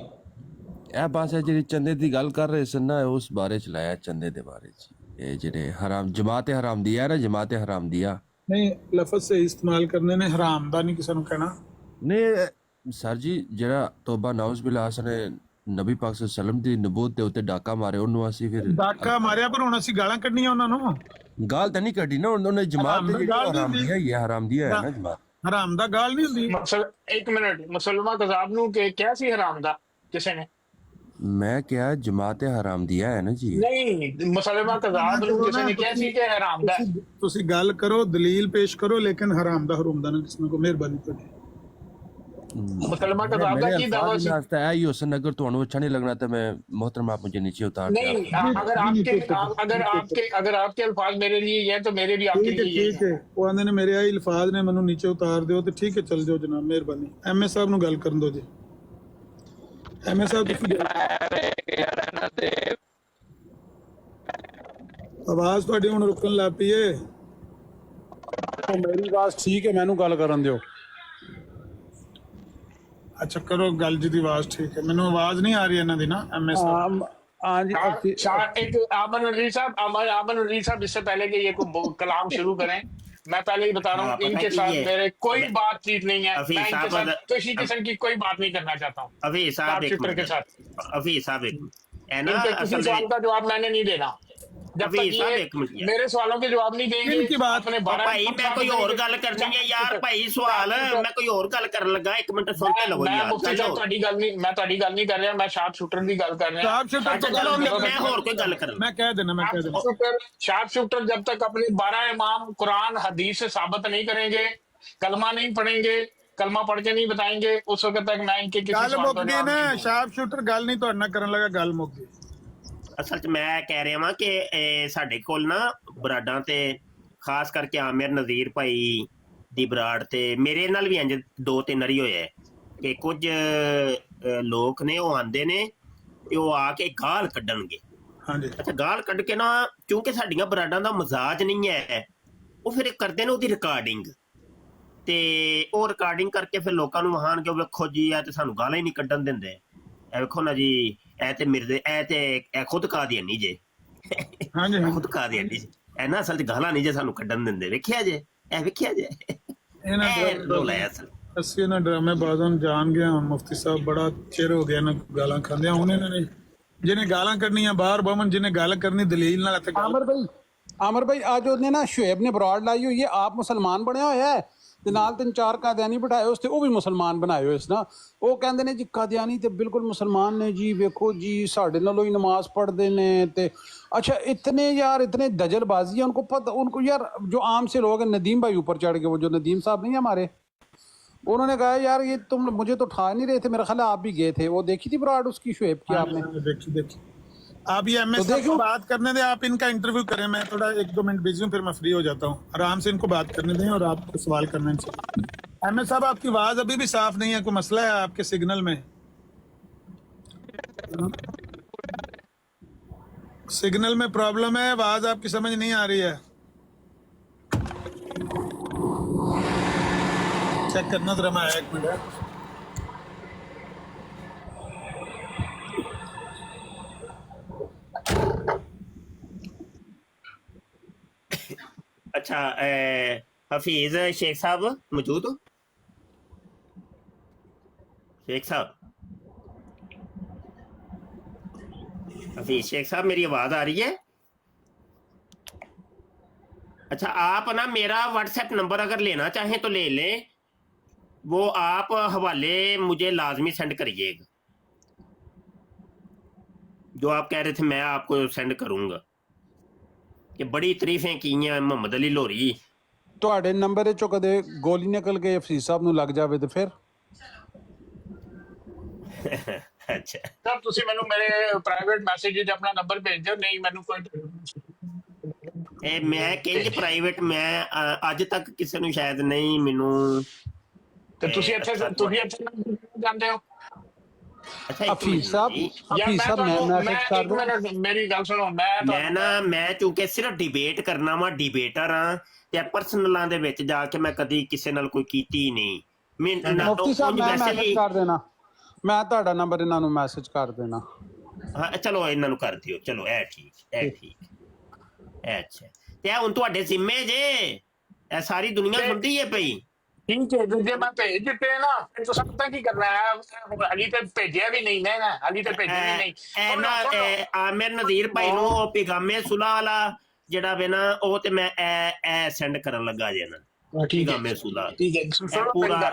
ਇਹ ਬਸ ਇਹ ਜਿਹੜੀ ਚੰਦੇ ਦੀ ਗੱਲ ਕਰ ਰਹੇ ਸਨ ਨਾ, ਉਸ ਬਾਰੇ ਚ ਲਾਇਆ ਚੰਦੇ ਦੇ ਬਾਰੇ ਚ। ਇਹ ਜਿਹੜੇ ਹਰਾਮ ਜਮਾਤ ਹਰਾਮ ਦੀ ਹੈ ਨਾ, ਜਮਾਤ ਹਰਾਮ ਦੀ ਆ ਨਹੀਂ ਲਫ਼ਜ਼ ਸੇ ਇਸਤੇਮਾਲ ਕਰਨੇ ਨੇ, ਹਰਾਮ ਦਾ ਨਹੀਂ ਕਿਸੇ ਨੂੰ ਕਹਿਣਾ। ਨਹੀਂ ਸਰ ਜੀ, ਜਿਹੜਾ ਤੋਬਾ ਨਾਉਜ਼ ਬਿਲਾ ਹਸਨ ਨਬੀ ਪਾਕ ਸੱਲੱਲਾਹੁ ਅਲੈਹਿ ਵਸੱਲਮ ਦੀ ਨਬੂਵਤ ਦੇ ਉੱਤੇ ਡਾਕਾ ਮਾਰੇ, ਉਹਨੂੰ ਅਸੀਂ ਫਿਰ ਡਾਕਾ ਮਾਰਿਆ ਪਰ ਹੁਣ ਅਸੀਂ ਗਾਲਾਂ ਕੱਢਣੀਆਂ ਉਹਨਾਂ ਨੂੰ। ਗਾਲ ਤਾਂ ਨਹੀਂ ਕੱਢੀ ਨਾ ਉਹਨੇ, ਜਮਾਤ ਦੀ ਜਿਹੜੀ ਹਰਾਮ ਦੀ ਹੈ, ਇਹ ਹਰਾਮ ਦੀ ਹੈ ਨਾ ਜਮਾਤ। ਹਰਾਮ ਦਾ ਗਾਲ ਨਹੀਂ ਹੁੰਦੀ। ਇੱਕ ਮਿੰਟ, ਮੁਸਲਮਾਨ ਕਜ਼ਾਬ ਨੂੰ ਕਿਹਾ ਸੀ ਹਰਾਮ ਦਾ ਕਿਸੇ ਨੇ? ਮੈਂ ਕਿਹਾ ਜਮਾਤ ਹਰਾਮ ਦੀ ਹੈ ਨਾ ਜੀ। ਨਹੀਂ, ਮੁਸਲਮਾਨ ਕਜ਼ਾਬ ਨੂੰ ਕਿਸੇ ਨੇ ਕਿਹਾ ਸੀ ਕਿ ਹਰਾਮ ਦਾ। ਤੁਸੀਂ ਗੱਲ ਕਰੋ, ਦਲੀਲ ਪੇਸ਼ ਕਰੋ, ਲੇਕਿਨ ਹਰਾਮ ਦਾ ਹਰਾਮ ਦਾ ਨਾ ਕਿਸੇ ਨੂੰ। ਮਿਹਰਬਾਨੀ ਤੁਹਾਡੀ। मुसलमान कज़ाब का की दावा से है ही हुसन, अगर ਤੁਹਾਨੂੰ अच्छा नहीं लगना तो मैं मोहतरम आप मुझे नीचे उतार नहीं, अगर आपके अल्फाज मेरे लिए ये तो मेरे भी आपके लिए ठीक है। ਉਹ ਆਂਦੇ ਨੇ ਮੇਰੇ ਆਈ ਅਲਫਾਜ਼ ਨੇ, ਮੈਨੂੰ ਨੀਚੇ ਉਤਾਰ ਦਿਓ ਤੇ ਠੀਕ ਹੈ, ਚੱਲ ਜਾਓ ਜਨਾਬ, ਮਿਹਰਬਾਨੀ। ਐਮਏ ਸਾਹਿਬ ਨੂੰ ਗੱਲ ਕਰਨ ਦਿਓ ਜੀ। ਐਮਏ ਸਾਹਿਬ ਆਵਾਜ਼ ਤੁਹਾਡੀ ਹੁਣ ਰੁਕਣ ਲੱਗ ਪਈ ਏ। ਮੇਰੀ ਆਵਾਜ਼ ਠੀਕ ਹੈ, ਮੈਨੂੰ ਗੱਲ ਕਰਨ ਦਿਓ। ਅੱਛਾ ਕਰੋ ਗੱਲ ਜੀ ਦੀ ਆਵਾਜ਼ ਠੀਕ ਹੈ, ਮੈਨੂੰ ਆਵਾਜ਼ ਨਹੀਂ ਆ ਰਹੀ ਇਹਨਾਂ ਦੀ ਨਾ। ਐਮਏ ਸਾਹਿਬ हाँ जी, एक आमन अली साहब इससे पहले कि ये कलाम शुरू करें, मैं पहले ही बता रहा हूँ, इनके साथ मेरे कोई बातचीत नहीं है। मैं इनके साथ किसी किस्म की कोई बात नहीं करना चाहता हूँ। अभी साहब के साथ इनके किसी सवाल का जवाब मैंने नहीं देना जब तक ये मेरे सवालों के जवाब नहीं देंगे। इनकी बात अपने भाई मैं कोई और गल करनी है यार भाई, सवाल मैं कोई और गल कर लगा, एक मिनट सुन के लो यार। मुफ्ती साहब ਤੁਹਾਡੀ ਗੱਲ ਨਹੀਂ ਕਰ ਰਿਹਾ, ਮੈਂ ਸ਼ਾਰਪ ਸ਼ੂਟਰ ਦੀ ਗੱਲ ਕਰ ਰਿਹਾ। चलो मैं और कोई गल कर, मैं कह देना शार्प शूटर जब तक अपने 12 इमाम कुरान हदीस से साबित नहीं करेंगे, कलमा नहीं पढ़ेंगे, कलमा पढ़ के नहीं बताएंगे, उस वक्त तक मैं इनके ਗੱਲ ਮੁੱਕ ਗਈ ਨਾ। ਸ਼ਾਰਪ ਸ਼ੂਟਰ ਗੱਲ ਨਹੀਂ ਤੁਹਾਡੇ ਨਾਲ ਕਰਨ ਲੱਗਾ, ਗੱਲ ਮੁੱਕ ਗਈ। ਅਸਲ 'ਚ ਮੈਂ ਕਹਿ ਰਿਹਾ ਵਾਂ ਕਿ ਸਾਡੇ ਕੋਲ ਨਾ ਬਰਾਡਾਂ ਤੇ ਖਾਸ ਕਰਕੇ ਆਮਿਰ ਨਜ਼ੀਰ ਭਾਈ ਦੀ ਬਰਾੜ ਤੇ ਮੇਰੇ ਨਾਲ ਵੀ ਇੰਜ 2-3 ਵਾਰੀ ਹੋਇਆ ਕਿ ਕੁਝ ਲੋਕ ਨੇ ਉਹ ਆਂਦੇ ਨੇ ਤੇ ਉਹ ਆ ਕੇ ਗਾਲ ਕੱਢਣਗੇ। ਹਾਂਜੀ ਅੱਛਾ, ਗਾਲ ਕੱਢ ਕੇ ਨਾ, ਕਿਉਂਕਿ ਸਾਡੀਆਂ ਬਰਾਡਾਂ ਦਾ ਮਜ਼ਾਜ ਨਹੀਂ ਹੈ, ਉਹ ਫਿਰ ਕਰਦੇ ਨੇ ਉਹਦੀ ਰਿਕਾਰਡਿੰਗ, ਤੇ ਉਹ ਰਿਕਾਰਡਿੰਗ ਕਰਕੇ ਫਿਰ ਲੋਕਾਂ ਨੂੰ ਵਹਾਣਗੇ, ਵੇਖੋ ਜੀ ਇਹ ਤੇ ਸਾਨੂੰ ਗਾਲਾਂ ਹੀ ਨਹੀਂ ਕੱਢਣ ਦਿੰਦੇ, ਇਹ ਵੇਖੋ ਨਾ ਜੀ, ਇਹ ਤੇ ਮਿਰਜ਼ੇ, ਇਹ ਖੁਦ ਕਾਦੀਆਨੀ ਜੇ। ਹਾਂਜੀ ਖੁਦ ਕਾਦੀਆਨੀ ਜੇ, ਇਹ ਨਾ ਅਸਲ 'ਚ ਗਾਲਾਂ ਨਹੀਂ ਜੇ ਸਾਨੂੰ ਕੱਢਣ ਦਿੰਦੇ, ਵੇਖਿਆ ਜੇ, ਇਹ ਵੇਖਿਆ ਜੇ। ਅਸੀਂ ਇਹਨਾਂ ਡਰਾਮੇ ਬਾਜ਼ਾਂ ਨੂੰ ਜਾਣ ਗਏ ਹਾਂ। ਮੁਫਤੀ ਸਾਹਿਬ ਬੜਾ ਚਿਰ ਹੋ ਗਿਆ ਨਾ ਗਾਲਾਂ ਖਾਂਦਿਆਂ। ਹੁਣ ਇਹਨਾਂ ਨੇ ਜਿਹਨੇ ਗਾਲਾਂ ਕੱਢਣੀਆਂ ਬਾਹਰ ਬਮਨ, ਜਿਹਨੇ ਗੱਲ ਕਰਨੀ ਦਲੀਲ ਨਾਲ। आमिर भाई आज उसने ना शुएब ने ब्रॉड लाई हुई है, आप मुसलमान बने हुए है ਤੇ ਨਾਲ 3-4 ਕਾਦੀਆਨੀ ਬਿਠਾਏ ਉਸ ਤੇ ਉਹ ਵੀ ਮੁਸਲਮਾਨ ਬਣਾਏ ਹੋਏ ਸੀ ਨਾ। ਉਹ ਕਹਿੰਦੇ ਨੇ ਜੀ ਕਾਦੀਆਨੀ ਤੇ ਬਿਲਕੁਲ ਮੁਸਲਮਾਨ ਨੇ ਜੀ, ਵੇਖੋ ਜੀ ਸਾਡੇ ਨਾਲੋਂ ਹੀ ਨਮਾਜ਼ पढ़ते ने। ते अच्छा इतने यार इतने दजलबाजी है उनको पता, उनको यार जो आम से लोग हैं, नदीम भाई ऊपर चढ़ के, वो जो नदीम साहब नहीं है हमारे, उन्होंने कहा यार ये तुम मुझे तो ठा नहीं रहे थे, मेरा ख्याल है आप भी गए थे। वो देखी थी ब्राड उसकी शुएब की आपने? देखिए आप ये एमएस साहब को बात करने दें, आप इनका इंटरव्यू करें। मैं थोड़ा 1-2 मिनट बिजी हूँ, फिर मैं फ्री हो जाता हूँ। आराम से इनको बात करने दें और आपको सवाल करना इनसे। एमएस साहब आपकी आवाज अभी भी साफ नहीं है, कोई मसला है आपके सिग्नल में? सिग्नल में प्रॉब्लम है, आवाज आपकी समझ नहीं आ रही है। चेक करना जरा, मैं 1 मिनट। अच्छा हफीज शेख साहब मौजूद हो? शेख साहब, हफीज शेख साहब मेरी आवाज आ रही है? अच्छा आप ना मेरा व्हाट्सएप नंबर अगर लेना चाहें तो ले लें, वो आप हवाले मुझे लाजमी सेंड करिएगा। जो आप कह रहे थे मैं आपको सेंड करूंगा कि बड़ी तारीफें की हैं मोहम्मद अली लोरी। ਤੁਹਾਡੇ ਨੰਬਰ ਚੋਂ ਕਦੇ ਗੋਲੀ ਨਿਕਲ ਕੇ ਹਫੀਜ਼ ਸਾਹਿਬ ਨੂੰ ਲੱਗ ਜਾਵੇ ਤੇ ਫਿਰ? अच्छा ਸਰ ਤੁਸੀਂ ਮੈਨੂੰ ਮੇਰੇ ਪ੍ਰਾਈਵੇਟ ਮੈਸੇਜ ਵਿੱਚ ਆਪਣਾ ਨੰਬਰ ਭੇਜ ਦਿਓ। ਨਹੀਂ ਮੈਨੂੰ ਕੋਈ ਇਹ ਮੈਂ ਕਿੰਜ ਪ੍ਰਾਈਵੇਟ ਮੈਂ ਅੱਜ ਤੱਕ ਕਿਸੇ ਨੂੰ ਸ਼ਾਇਦ ਨਹੀਂ ਮੈਨੂੰ ਤੇ ਤੁਸੀਂ ਇੱਥੇ ਜਾਂਦੇ ਹੋ। ਅੱਛਾ ਹਫੀਜ਼ ਸਾਹਿਬ ਮੈਂ ਮੈਸੇਜ ਕਰ ਦੂੰ। ਮੇਰੀ ਗੱਲ ਸੁਣੋ, ਮੈਂ ਚੂੰਕਿ ਸਿਰਫ ਡਿਬੇਟ ਕਰਨਾ ਵਾ, ਡਿਬੇਟਰ ਆ ਤੇ ਪਰਸਨਲਾਂ ਦੇ ਵਿੱਚ ਜਾ ਕੇ ਮੈਂ ਕਦੀ ਕਿਸੇ ਨਾਲ ਕੋਈ ਕੀਤੀ ਨਹੀਂ। ਮੁਫਤੀ ਸਾਹਿਬ ਮੈਂ ਮੈਸੇਜ ਕਰ ਦੇਣਾ, ਮੈਂ ਤੁਹਾਡਾ ਨੰਬਰ ਇਹਨਾਂ ਨੂੰ ਮੈਸੇਜ ਕਰ ਦੇਣਾ। ਹਾਂ ਚਲੋ ਇਹਨਾਂ ਨੂੰ ਕਰ ਦਿਓ। ਚਲੋ ਇਹ ਠੀਕ ਅੱਛਾ ਤੇ ਹੁਣ ਤੁਹਾਡੇ ਜ਼ਿੰਮੇ ਜੇ ਇਹ ਸਾਰੀ ਦੁਨੀਆ ਸੁਣਦੀ ਹੈ ਪਈ। ਠੀਕ ਹੈ, ਜੇ ਮੈਂ ਭੇਜ ਦਿੱਤੇ ਨਾ ਫਿਰ ਤੁਸੀਂ ਪਤਾ ਕੀ ਕਰਨਾ ਹੈ। ਹਾਲੀ ਤੇ ਭੇਜਿਆ ਵੀ ਨਹੀਂ ਨਾ, ਹਾਲੀ ਤੇ ਭੇਜਿਆ ਵੀ ਨਹੀਂ। ਆਮਿਰ ਨਜ਼ੀਰ ਭਾਈ ਨੂੰ ਉਹ ਪੈਗਾਮੇ ਸੁਲਾ ਵਾਲਾ ਜਿਹੜਾ ਵੇ ਨਾ ਉਹ ਤੇ ਮੈਂ ਇਹ ਸੈਂਡ ਕਰਨ ਲੱਗਾ ਜੇ ਨਾ। ਪੈਗਾਮੇ ਸੁਲਾ ਠੀਕ ਹੈ, ਪੂਰਾ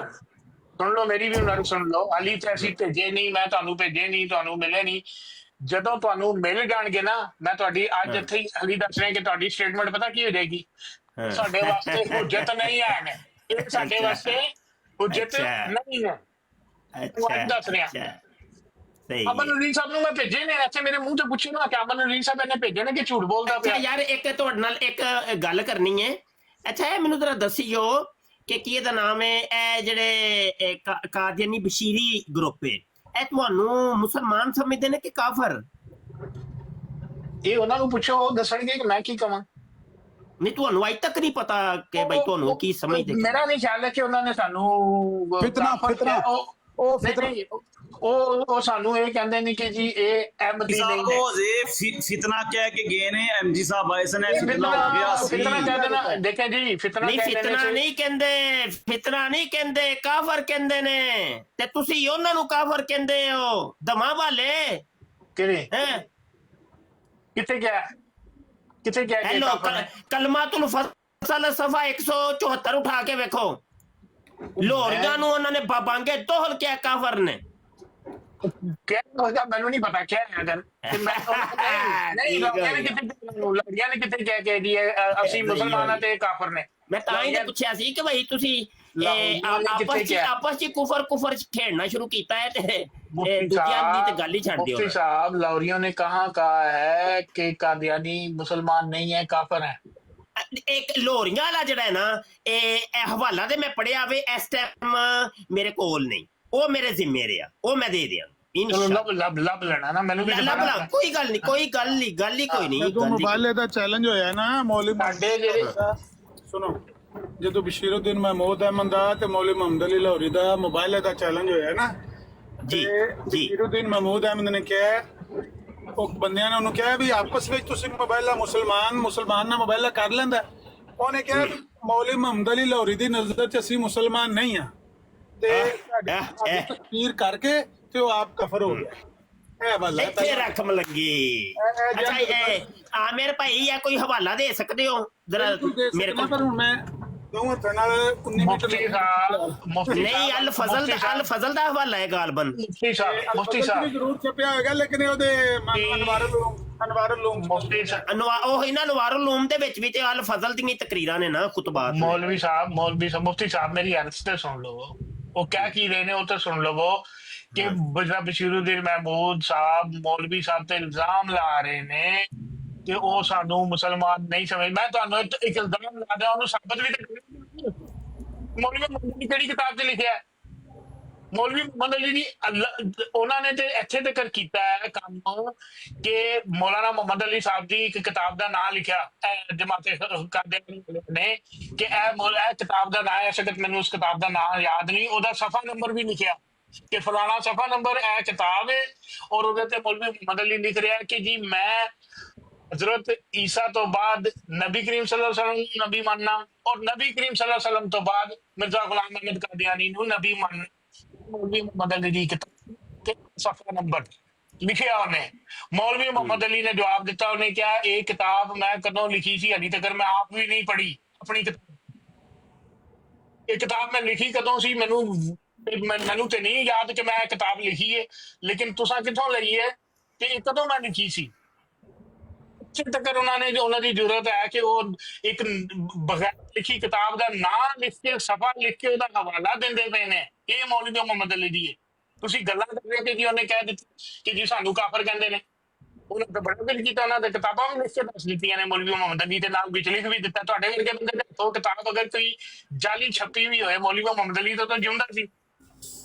ਸੁਣ ਲਓ, ਮੇਰੀ ਵੀ ਉਹਨਾਂ ਨੂੰ ਸੁਣ ਲਓ। ਹਾਲੀ ਤੇ ਅਸੀਂ ਭੇਜੇ ਨਹੀਂ, ਮੈਂ ਤੁਹਾਨੂੰ ਭੇਜੇ ਨਹੀਂ, ਤੁਹਾਨੂੰ ਮਿਲੇ ਨਹੀਂ। ਜਦੋਂ ਤੁਹਾਨੂੰ ਮਿਲ ਜਾਣਗੇ ਨਾ, ਮੈਂ ਤੁਹਾਡੀ ਅੱਜ ਇੱਥੇ ਹੀ ਹਾਲੀ ਦੱਸ ਰਿਹਾ ਕਿ ਤੁਹਾਡੀ ਸਟੇਟਮੈਂਟ ਪਤਾ ਕੀ ਹੋ ਜਾਏਗੀ। ਸਾਡੇ ਵਾਸਤੇ ਹੁਜਤ ਨਹੀਂ ਹੈ, ਇਹ ਸਾਡੇ ਵਾਸਤੇ ਹੁਜਤ ਨਹੀਂ ਹੈ। ਅੱਛਾ ਦੱਸ ਰਿਹਾ ਅਮਨ ਨਜ਼ੀਰ ਸਾਹਿਬ ਨੂੰ ਮੈਂ ਭੇਜੇ ਨੇ। ਅੱਛਾ ਮੇਰੇ ਮੂੰਹ ਤੇ ਪੁੱਛੋ ਨਾ ਕਿ ਅਮਨ ਨਜ਼ੀਰ ਸਾਹਿਬ ਇਹਨੇ ਭੇਜੇ ਨੇ ਕਿ ਝੂਠ ਬੋਲਦਾ ਪਿਆ। ਯਾਰ ਇੱਕ ਤੁਹਾਡੇ ਨਾਲ ਇੱਕ ਗੱਲ ਕਰਨੀ ਹੈ। ਅੱਛਾ ਇਹ ਮੈਨੂੰ ਜ਼ਰਾ ਦੱਸਿਓ ਕਿ ਕੀ ਇਹਦਾ ਨਾਮ ਹੈ, ਇਹ ਜਿਹੜੇ ਕਾਦੀਆਨੀ ਬਸ਼ੀਰੀ ਗਰੁੱਪ ਹੈ, ਇਹ ਤੁਹਾਨੂੰ ਮੁਸਲਮਾਨ ਸਮਝਦੇ ਨੇ ਕਿ ਕਾਫਰ? ਇਹ ਉਹਨਾਂ ਨੂੰ ਪੁੱਛੋ, ਉਹ ਦੱਸਣਗੇ ਕਿ ਮੈਂ ਕੀ ਕਵਾਂ। ਨਹੀਂ ਤੁਹਾਨੂੰ ਅੱਜ ਤੱਕ ਨਹੀਂ ਪਤਾ ਕਿ ਬਈ ਤੁਹਾਨੂੰ ਕੀ ਸਮਝਦੇ? ਮੇਰਾ ਨਹੀਂ ਖਿਆਲ ਹੈ ਕਿ ਉਹਨਾਂ ਨੇ ਸਾਨੂੰ ਉਹ ਸਾਨੂੰ ਇਹ ਕਹਿੰਦੇ ਨੇ ਕਿ ਜੀ ਇਹ ਅਹਿਮਦੀ ਨਹੀਂ ਨੇ। ਉਹ ਜੇ ਫਿਤਨਾ ਕਹਿ ਕੇ ਗਏ ਨੇ, ਐਮਜੀ ਸਾਹਿਬ ਆਏ ਸਨ, ਫਿਤਨਾ ਹੋ ਗਿਆ ਸੀ। ਫਿਤਨਾ ਕਹਿੰਦੇ ਨਾ, ਦੇਖੇ ਜੀ ਫਿਤਨਾ ਨਹੀਂ, ਫਿਤਨਾ ਨਹੀਂ ਕਹਿੰਦੇ, ਫਿਤਨਾ ਨਹੀਂ ਕਹਿੰਦੇ, ਕਾਫਰ ਕਹਿੰਦੇ ਨੇ। ਤੇ ਤੁਸੀਂ ਉਹਨਾਂ ਨੂੰ ਕਾਫਰ ਕਹਿੰਦੇ ਹੋ, ਦਮਾ ਵਾਲੇ ਕਿਹੜੇ ਹੈ? ਕਿੱਥੇ ਗਿਆ ਹੈਲੋ ਕਲਮਾਤੁਲ ਫਸਲ ਸਫਾ 174 ਉਠਾ ਕੇ ਵੇਖੋ। ਲੋਰੀਆਂ ਨੂੰ ਉਹਨਾਂ ਨੇ ਬਾਬਾਂਗੇ ਦੋਹਲ ਕਿਹਾ ਕਾਫਰ ਨੇ। ਮੈਨੂੰ ਨਹੀਂ ਪਤਾ ਕਿਆ ਹੈ ਅਗਰ ਨਹੀਂ ਲੜੀਆਂ ਨੇ ਕਿਤੇ ਕਿਹਾ ਕਿ ਜੀ ਅਸੀਂ ਮੁਸਲਮਾਨਾਂ ਤੇ ਕਾਫਰ ਨੇ। ਮੈਂ ਤਾਂ ਹੀ ਪੁੱਛਿਆ ਸੀ ਕਿ ਭਾਈ ਤੁਸੀਂ ਆਪਸ ਚ ਕੁਫਰ ਖੇਡਣਾ ਸ਼ੁਰੂ ਕੀਤਾ ਹੈ ਤੇ ਦੂਜਿਆਂ ਦੀ ਤੇ ਗੱਲ ਹੀ ਛੱਡ ਦਿਓ। मुफ्ती साहब लाहौरियों ने कहाँ कहा है कि कादियानी मुसलमान नहीं है, काफिर है। ਇੱਕ ਲੋਰੀਆਂ ਵਾਲਾ ਜਿਹੜਾ ਹੈ ਨਾ ਇਹ ਹਵਾਲਾ ਤੇ ਮੈਂ ਪੜਿਆ ਵੇ ਇਸ ਟਾਈਮ ਮੇਰੇ ਕੋਲ ਨਹੀਂ, ਉਹ ਮੇਰੇ ਜ਼ਿੰਮੇ ਰਿਹਾ, ਉਹ ਮੈਂ ਦੇ ਦਿਆਂ। ਲੱਭ ਲੈਣਾ ਨਾ ਮੈਨੂੰ ਵੀ ਕੋਈ ਗੱਲ ਨਹੀਂ ਗੱਲ ਹੀ ਕੋਈ ਨਹੀਂ। ਜਦੋਂ ਮੋਬਾਈਲ ਦਾ ਚੈਲੰਜ ਹੋਇਆ ਨਾ ਮੌਲਵੀ ਸਾਡੇ ਜਿਹੜੇ ਸੁਣੋ, ਜਦੋਂ ਬਸ਼ੀਰਉদ্দিਨ ਮਹਿਮੂਦ ਅਹਿਮਦ ਦਾ ਤੇ ਮੌਲਵੀ ਮੁਹੰਮਦ ਅਲੀ ਲਾਹੌਰੀ ਦਾ ਮੋਬਾਈਲ ਦਾ ਚੈਲੰਜ ਹੋਇਆ ਨਾ ਜੀ, ਬਸ਼ੀਰਉদ্দিਨ ਮਹਿਮੂਦ ਅਹਿਮਦ ਨੇ ਕਿਹਾ, ਉਹ ਬੰਦਿਆਂ ਨੇ ਉਹਨੂੰ ਕਿਹਾ ਵੀ ਆਪਸ ਵਿੱਚ ਤੁਸੀਂ ਮੋਬਾਈਲਾ ਮੁਸਲਮਾਨ ਨਾਲ ਮੋਬਾਈਲਾ ਕਰ ਲੈਂਦਾ। ਉਹਨੇ ਕਿਹਾ ਵੀ ਮੌਲਵੀ ਮੁਹੰਮਦ ਅਲੀ ਲਾਹੌਰੀ ਦੀ ਨਜ਼ਰ 'ਚ ਅਸੀਂ ਮੁਸਲਮਾਨ ਨਹੀਂ ਆ ਤੇ ਤਕਫੀਰ ਕਰਕੇ ਤੇ ਉਹ ਆਪ ਕਫਰ ਹੋ ਗਿਆ। ਇਹ ਵਾਲਾ ਇੱਥੇ ਰਕਮ ਲੱਗੀ। ਅੱਛਾ ਆਮਿਰ ਭਾਈ ਇਹ ਕੋਈ ਹਵਾਲਾ ਦੇ ਸਕਦੇ ਹੋ ਜਰਾ ਮੇਰੇ ਕੋਲ? ਪਰ ਹੁਣ ਮੈਂ ਦੋ ਹੱਥਾਂ ਨਾਲ 19 ਮੀਟਰ ਮੁਫਤੀ ਸਾਹਿਬ ਮੁਫਤੀ ਨਹੀਂ ਅਲ ਫਜ਼ਲ ਦਾ ਹਵਾਲਾ ਹੈ ਗਾਲਬਨ। ਮੁਫਤੀ ਸਾਹਿਬ ਜ਼ਰੂਰ ਛਪਿਆ ਹੋਏਗਾ, ਲੇਕਿਨ ਉਹਦੇ ਅਨਵਾਰੁਲ ਮੁਫਤੀ ਸਾਹਿਬ ਉਹ ਇਹਨਾਂ ਨਵਾਰੁਲ ਉਲੂਮ ਦੇ ਵਿੱਚ ਵੀ ਤੇ ਅਲ ਫਜ਼ਲ ਦੀਆਂ ਤਕਰੀਰਾਂ ਨੇ ਨਾ ਖੁਤਬਾਤ ਨੇ। मौलवी साहब मुफ्ती साहब मेरी अर्ज तो सुन लो, वो क्या की रहे ने वो तो सुन लो। वो कि बशीरुद्दीन महमूद साहब मौलवी साहब ते इल्जाम ला रहे ने कि वो सानू मुसलमान नहीं समझ। मैं तुहानू एक इल्जाम ला दिया, उन्होंने साबित भी तो करो। मौलवी मोहम्मद अली किहड़ी किताब च लिखिया है? मौलवी मोहम्मद अली जी उन्होंने तो इत्थे तक किया है काम कि मौलाना मोहम्मद अली साहब की एक किताब का नाम लिखा जमाते ने कि किताब का नाम है, शायद मैंने उस किताब का नाम याद नहीं, ओदा सफा नंबर भी लिखा कि फलाना सफा नंबर है किताब है, और उहदे ते मौलवी मोहम्मद अली लिख रहा है कि जी मैं हजरत ईसा तो बाद नबी करीम सल्लल्लाहु अलैहि वसल्लम नबी मानना, और नबी करीम सल्लल्लाहु अलैहि वसल्लम तो बाद मिर्जा गुलाम अहमद कादियानी नू नबी मानना। मौलवी मोहम्मद अली दी किताब सफा नंबर लिखिया उन्हें। मौलवी मोहम्मद अली ने जवाब दिता, उन्हें क्या ये किताब मैं कदों लिखी सी अभी तक मैं आप भी नहीं पढ़ी अपनी किताब। ये किताब मैं लिखी कदों सी मैनू ते नहीं याद कि मैं किताब लिखी है, लेकिन तुसा किथों लई है कि ये कदों मैं लिखी सी। तक उन्होंने जो उन्होंने जरूरत है कि वो एक बगैर लिखी किताब का नाम लिख के सफा लिख के उसका हवाला देंदे पे ने। ये मौलवी मोहम्मद अली दी है। तुसी गल्लां कर रहे हो कि जी उन्हें कह दिता कि जी सानू काफर कहंदे ने। उन्होंने तो बड़ा कुछ कीता, उन्होंने किताबां भी लिख के दस दित्तियां ने मौलवी मोहम्मद अली दे नाम विच लिख भी दिता। तुहाडे वर्गे बंदे दे हत्थों किताब अगर कोई जाली छपी भी होए मौलवी मोहम्मद अली तो जिंदा सी।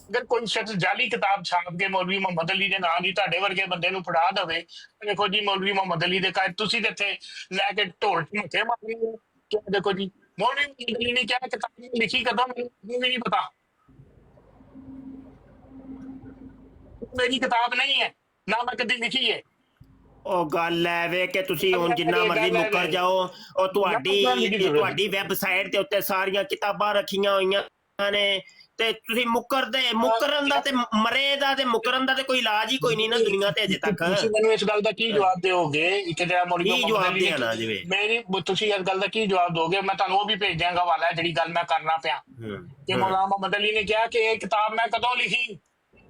अगर कोई शख्स जाली किताब छाप के मौलवी मोहम्मद अली के नाम की तुहाडे वर्गे बंदे नूं फड़ा दवे, देखो जी मौलवी मोहम्मद अली दे कायद तुसी ते इत्थे लैके ढोल ढमके मारनी है। क्या देखो जी मौलवी मोहम्मद अली ने क्या किताब लिखी कदों मैनूं भी नहीं पता। मेरी किताब नहीं है ना मैं कदी लिखी है। ਉਹ ਗੱਲ ਹੈ ਵੇ ਕਿ ਤੁਸੀਂ ਹੁਣ ਜਿੰਨਾ ਮਰਜ਼ੀ ਮੁੱਕਰ ਜਾਓ, ਉਹ ਤੁਹਾਡੀ ਵੈਬਸਾਈਟ ਦੇ ਉੱਤੇ ਸਾਰੀਆਂ ਕਿਤਾਬਾਂ ਰੱਖੀਆਂ ਹੋਈਆਂ ਨੇ ਤੇ ਤੁਸੀਂ ਮੁੱਕਰਨ ਦਾ ਤੇ ਮਰੇ ਦਾ ਤੇ ਮੁੱਕਰਨ ਦਾ ਤੇ ਕੋਈ ਇਲਾਜ ਹੀ ਕੋਈ ਨਹੀਂ ਨਾ ਦੁਨੀਆ ਤੇ ਅਜੇ ਤੱਕ। ਤੁਸੀਂ ਮੈਨੂੰ ਇਸ ਗੱਲ ਦਾ ਕੀ ਜਵਾਬ ਦਿਓਗੇ ਕਿ ਜਿਹੜਾ ਮੌਲਵੀ ਜਵਾਬ ਦੇਣਾ ਜਿਵੇਂ ਮੇਰੀ ਤੁਸੀਂ ਇਸ ਗੱਲ ਦਾ ਕੀ ਜਵਾਬ ਦੋਗੇ? ਮੈਂ ਤੁਹਾਨੂੰ ਉਹ ਵੀ ਭੇਜ ਦਿਆਂਗਾ ਹਵਾਲਾ ਜਿਹੜੀ ਗੱਲ ਮੈਂ ਕਰਨਾ ਪਿਆ ਕਿ ਮੌਲਾਨਾ ਮੁਹੰਮਦ ਅਲੀ ਨੇ ਕਿਹਾ ਕਿ ਇਹ ਕਿਤਾਬ ਮੈਂ ਕਦੋਂ ਲਿਖੀ,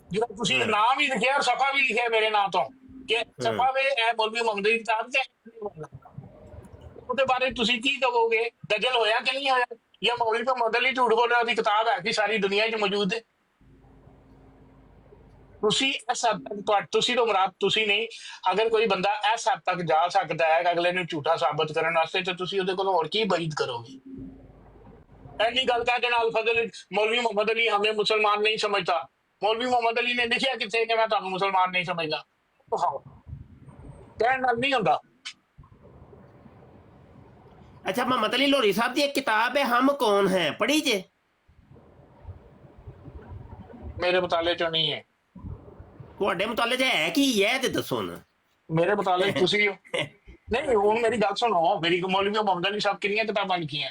ਜਿਹੜਾ ਤੁਸੀਂ ਨਾਮ ਹੀ ਲਿਖਿਆ ਔਰ ਸਫਾ ਵੀ ਲਿਖਿਆ ਮੇਰੇ ਨਾਂ ਤੋਂ ਕਿ ਸਫਾ ਵੇ ਇਹ ਮੌਲਵੀ ਮੁਹੰਮਦ ਅਲੀ ਦੀ ਕਿਤਾਬ ਤੇ ਉਹਦੇ ਬਾਰੇ ਤੁਸੀਂ ਕੀ ਕਹੋਗੇ? ਦਜਲ ਹੋਇਆ ਕਿ ਨਹੀਂ ਹੋਇਆ? या मौलवी मोहम्मद अली झूठ बोल रहा किताब है कि सारी दुनिया च मौजूद है। इस हद तक तुसी तो मुराद तुसी नहीं, अगर कोई बंदा इस हद तक जा सकता है अगले नूं झूठा साबित करने वास्ते तो तुसी उहदे कोलों होर की उम्मीद करोगे? ऐसी गल कह के नाल फजल मौलवी मोहम्मद अली हमें मुसलमान नहीं समझता। मौलवी मोहम्मद अली ने लिखिया किथे कि मैं तुहानूं मुसलमान नहीं समझदा? कहण नाल नहीं हुंदा। अच्छा मोहम्मद अली लोरी साहब की एक किताब है हम कौन है, पढ़ी जे? मेरे मुताले चो नहीं है। ਤੁਹਾਡੇ ਮੁਤਾਲੇ ਚ ਹੈ ਕੀ ਹੈ ਤੇ ਦੱਸੋ ਨਾ। मेरे मुताले तुसी हो। नहीं हुण मेरी गल सुनो, मेरी मौलवी मोहम्मद अली साहब कितनी किताबां लिखियां?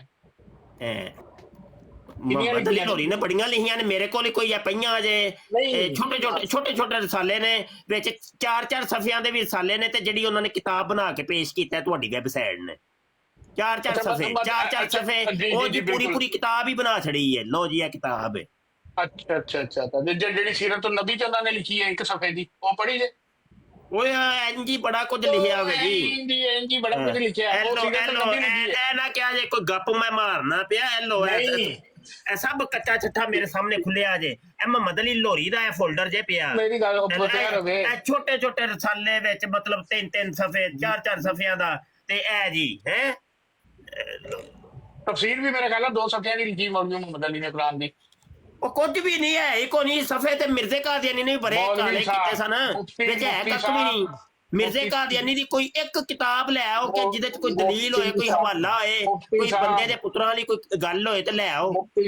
मोहम्मद अली लोरी ने बड़ियां लिखियां ने, मेरे कोल कोई पईयां जे छोटे रसाले ने विच 4-4 सफियां दे भी रसाले ने ते ਜਿਹੜੀ ਉਹਨਾਂ ਨੇ ਕਿਤਾਬ ਬਣਾ ਕੇ ਪੇਸ਼ ਕੀਤਾ ਤੁਹਾਡੀ ਵੈਬਸਾਈਟ ਨੇ। 4-4 सफे ਉਹ ਜੀ ਪੂਰੀ ਕਿਤਾਬ ਹੀ ਬਣਾ ਛੜੀ ਹੈ। ਲੋ ਜੀ ਇਹ ਕਿਤਾਬ ਹੈ। अच्छा ਜਿਹੜੀ ਸੀਰਤ ਨਬੀ ਚ ਉਹਨਾਂ ਨੇ ਲਿਖੀ ਹੈ ਇੱਕ ਸਫੇ ਦੀ, ਉਹ ਪੜ੍ਹੀ ਜੇ? ਓਏ ਐਨਜੀ ਬੜਾ ਕੁਝ ਲਿਖਿਆ ਹੋਵੇ ਜੀ। ਐਨਜੀ ਬੜਾ ਕੁਝ ਲਿਖਿਆ ਹੈ। ਐ ਨਾ ਕਿਹਾ ਜੇ ਕੋਈ ਗੱਪ ਮੈਂ ਮਾਰਨਾ ਪਿਆ। ਐਲੋ ਇਹ ਸਭ ਕੱਚਾ ਛੱਠਾ ਮੇਰੇ ਸਾਹਮਣੇ ਖੁੱਲਿਆ ਜੇ। ਇਹ ਮੁਹੰਮਦ ਅਲੀ ਲੋਰੀ ਦਾ ਇਹ ਫੋਲਡਰ ਜੇ ਪਿਆ। ਮੇਰੀ ਗੱਲ ਤਿਆਰ ਹੋ ਗਏ। ਇਹ ਛੋਟੇ ਰਸਾਲੇ ਵਿੱਚ ਮਤਲਬ 3-3 ਸਫੇ 4-4 ਸਫਿਆਂ ਦਾ ਤੇ ਇਹ ਜੀ ਹੈ ਤਫਸੀਰ ਵੀ ਮੇਰੇ ਖਿਆਲ ਨਾਲ 2 ਸਫਿਆਂ ਦੀ ਲਿਖੀ ਮੌਲਵੀ ਮੁਹੰਮਦ ਅਲੀ ਨੇ ਕੁਰਾਨ ਦੀ। ਉਹ ਕੁਝ ਵੀ ਨਹੀਂ ਹੈ, ਇੱਕੋ ਨਹੀਂ ਸਫੇ ਤੇ ਮਿਰਜ਼ੇ ਕਾਦੀਆਨੀ ਨੇ ਬੜੇ ਕਾਲੇ ਕੀਤੇ ਸਨ ਵਿੱਚ ਹੈ ਕੱਖ ਵੀ ਨਹੀਂ। ਮਿਰਜ਼ੇ ਕਾਦੀਆਨੀ ਦੀ ਕੋਈ ਇੱਕ ਕਿਤਾਬ ਲੈ ਆਓ ਕਿ ਜਿਹਦੇ ਚ ਕੋਈ ਦਲੀਲ ਹੋਏ, ਕੋਈ ਹਵਾਲਾ ਹੋਏ, ਕੋਈ ਬੰਦੇ ਦੇ ਪੁੱਤਰਾਂ ਵਾਲੀ ਕੋਈ ਗੱਲ ਹੋਏ ਤੇ ਲੈ ਆਓ।